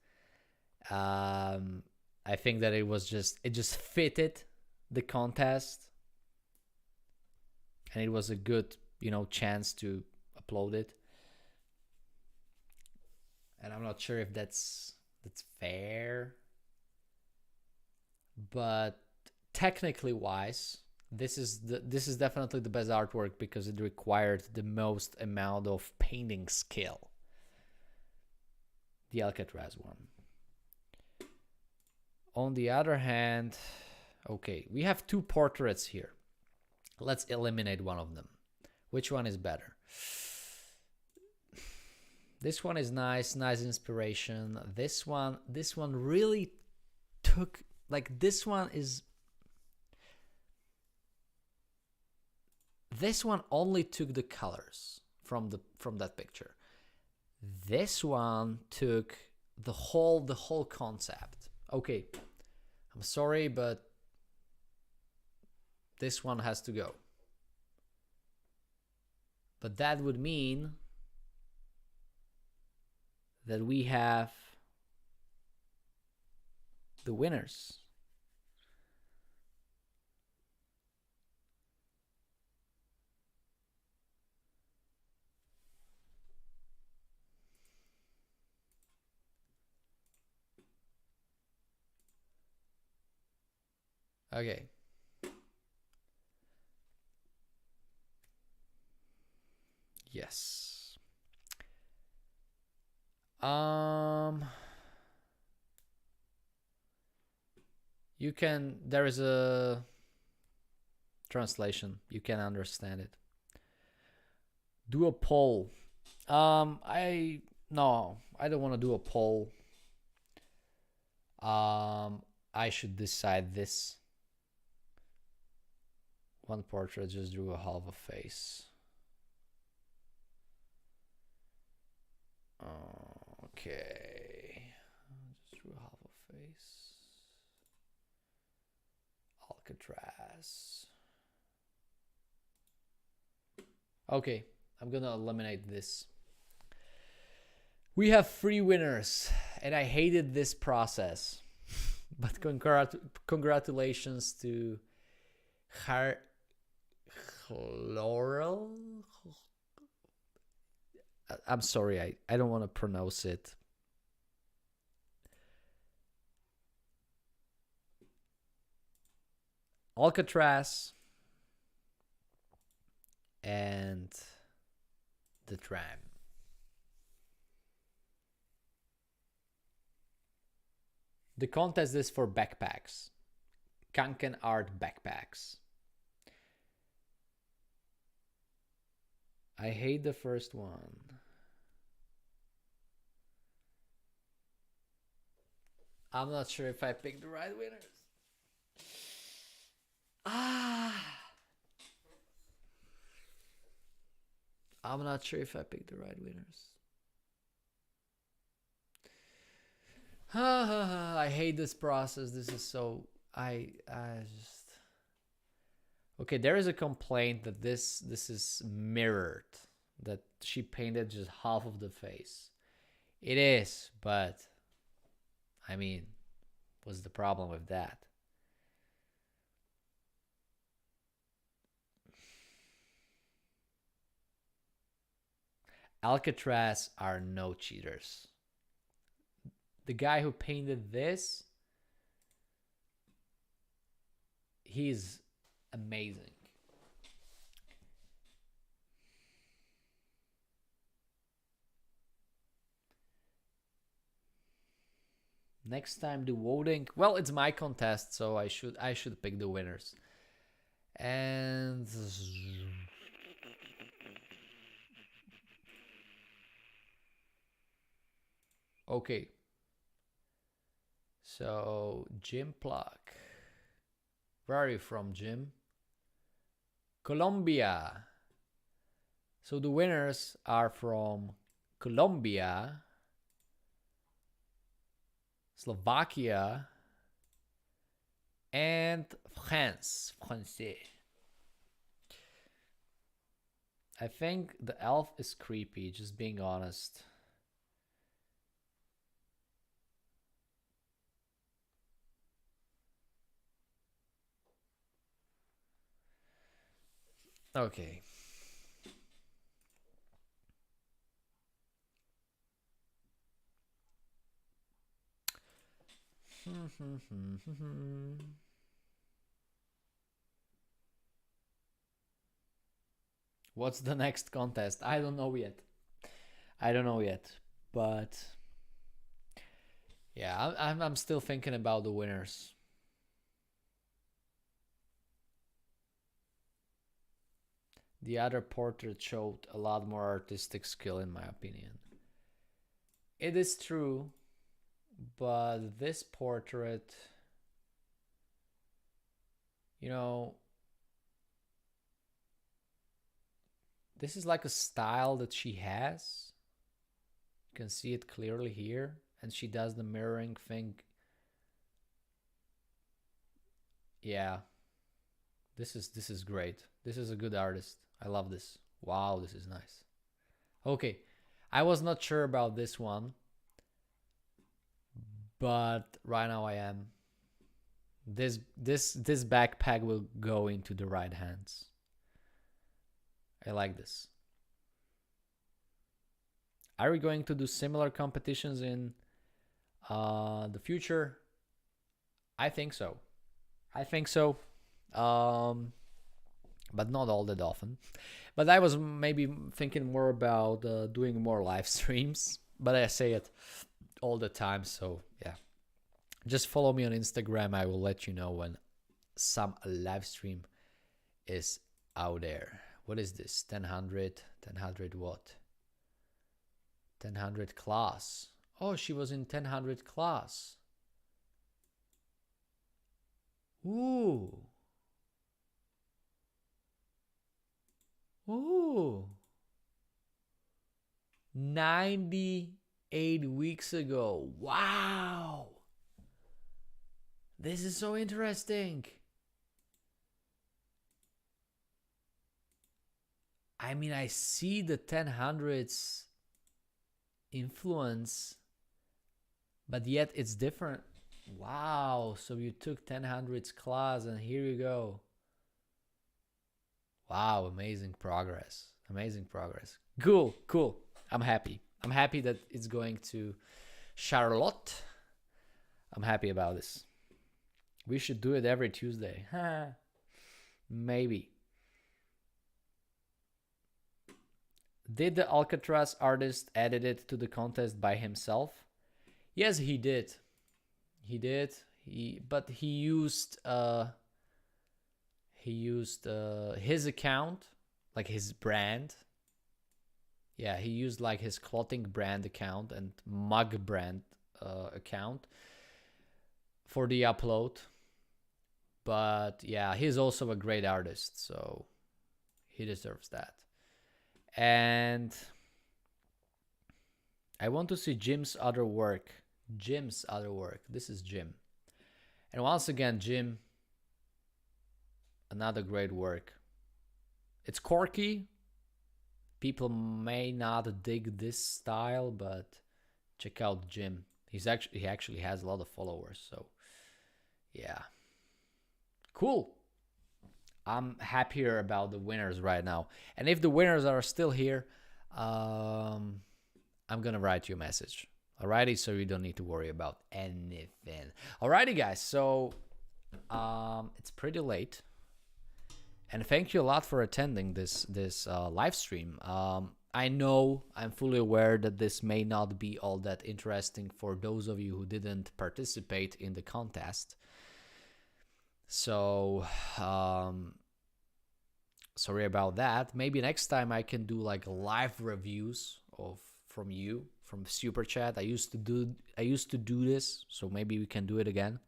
I think that it just fitted the contest, and it was a good, chance to upload it. And I'm not sure if that's fair, but technically wise, this is definitely the best artwork because it required the most amount of painting skill. The Alcatraz one. On the other hand, okay, we have two portraits here. Let's eliminate one of them. Which one is better? This one is nice inspiration. This one really took, like, this one only took the colors from that picture. This one took the whole concept. Okay, I'm sorry, but this one has to go. But that would mean that we have the winners. Okay. Yes. You can, there is a translation. You can understand it. Do a poll. I don't want to do a poll. I should decide this. One portrait just drew a half a face. Okay. Just drew half a face. Alcatraz. Okay, I'm gonna eliminate this. We have 3 winners, and I hated this process. But congratulations to Laurel. I'm sorry, I don't want to pronounce it. Alcatraz and the tram. The contest is for backpacks. Kanken art backpacks. I hate the first one. I'm not sure if I picked the right winners. I'm not sure if I picked the right winners. I hate this process. This is so... I just... Okay, there is a complaint that this is mirrored. That she painted just half of the face. It is, but... I mean, what's the problem with that? Alcatraz are no cheaters. The guy who painted this, he's amazing. Next time the voting, well, it's my contest, so I should pick the winners. And okay. So, Jim Pluck. Where are you from, Jim? Colombia. So the winners are from Colombia Slovakia, and France. Français. I think the elf is creepy, just being honest. Okay. What's the next contest? I don't know yet. But yeah, I'm still thinking about the winners. The other portrait showed a lot more artistic skill, in my opinion. It is true, but this portrait, you know, this is like a style that she has. You can see it clearly here, and she does the mirroring thing. Yeah, this is great. This is a good artist. I love this. Wow, this is nice. Okay, I was not sure about this one, but right now I am. This backpack will go into the right hands. I like this. Are we going to do similar competitions in the future? I think so. But not all that often. But I was maybe thinking more about doing more live streams. But I say it all the time, so yeah. Just follow me on Instagram. I will let you know when some live stream is out there. What is this? 1000 what? 1000 class. Oh, she was in 1000 class. Ooh. Ooh. 98 weeks ago. Wow. This is so interesting. I mean, I see the 1000s influence, but yet it's different. Wow. So you took 1000s class and here you go. Wow, amazing progress. Amazing progress. Cool. I'm happy. I'm happy that it's going to Charlotte. I'm happy about this. We should do it every Tuesday. Maybe. Did the Alcatraz artist edit it to the contest by himself? Yes, he did. But he used his account, like his brand. Yeah, he used like his clothing brand account and mug brand account for the upload. But yeah, he's also a great artist, so he deserves that. And I want to see Jim's other work. This is Jim. And once again, Jim, another great work. It's quirky. People may not dig this style, but check out Jim. He actually has a lot of followers, so yeah. Cool. I'm happier about the winners right now. And if the winners are still here, I'm gonna write you a message. Alrighty, so you don't need to worry about anything. Alrighty, guys, so it's pretty late. And thank you a lot for attending this live stream. I know, I'm fully aware that this may not be all that interesting for those of you who didn't participate in the contest. So, sorry about that. Maybe next time I can do like live reviews from Super Chat. I used to do this, so maybe we can do it again.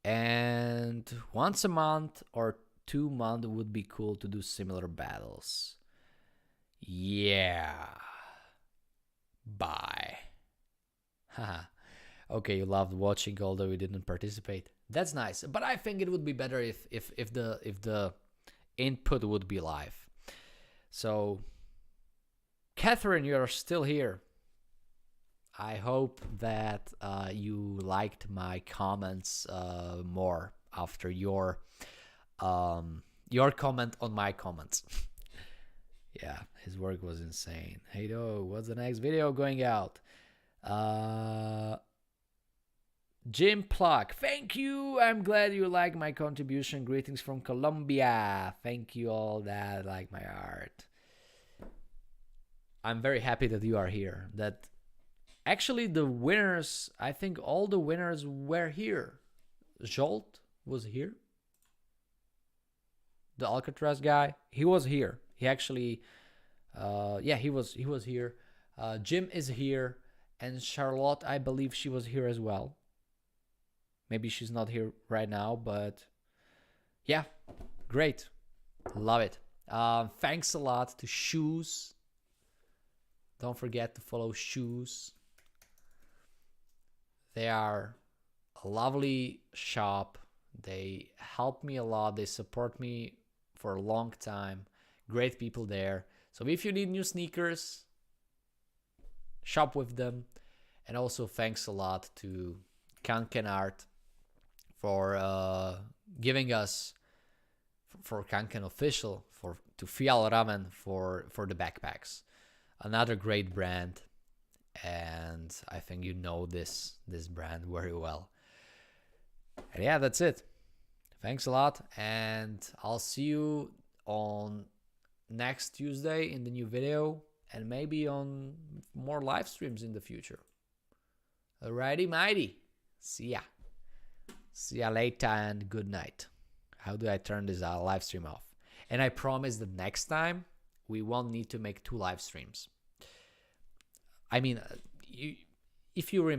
And once a month or 2 months would be cool to do similar battles. Yeah. Bye. Haha. Okay, you loved watching although you didn't participate. That's nice. But I think it would be better if the input would be live. So Catherine, you're still here. I hope that you liked my comments more after your comment on my comments. Yeah, his work was insane. Hey, dog, what's the next video going out? Jim Pluck, thank you. I'm glad you like my contribution. Greetings from Colombia. Thank you all that like my art. I'm very happy that you are here. That actually the winners, I think all the winners were here. Jolt was here. The Alcatraz guy, he was here. He actually, he was here. Jim is here, and Charlotte, I believe she was here as well. Maybe she's not here right now, but yeah, great, love it. Thanks a lot to Shoes. Don't forget to follow Shoes. They are a lovely shop. They help me a lot. They support me for a long time. Great people there. So if you need new sneakers, shop with them. And also thanks a lot to Kanken Art for giving us, for Kanken Official, to Fial Ramen for the backpacks. Another great brand. And I think you know this brand very well. And yeah, that's it. Thanks a lot, and I'll see you on next Tuesday in the new video, and maybe on more live streams in the future. Alrighty, mighty. See ya. See ya later, and good night. How do I turn this live stream off? And I promise that next time we won't need to make 2 live streams. I mean, if you remember.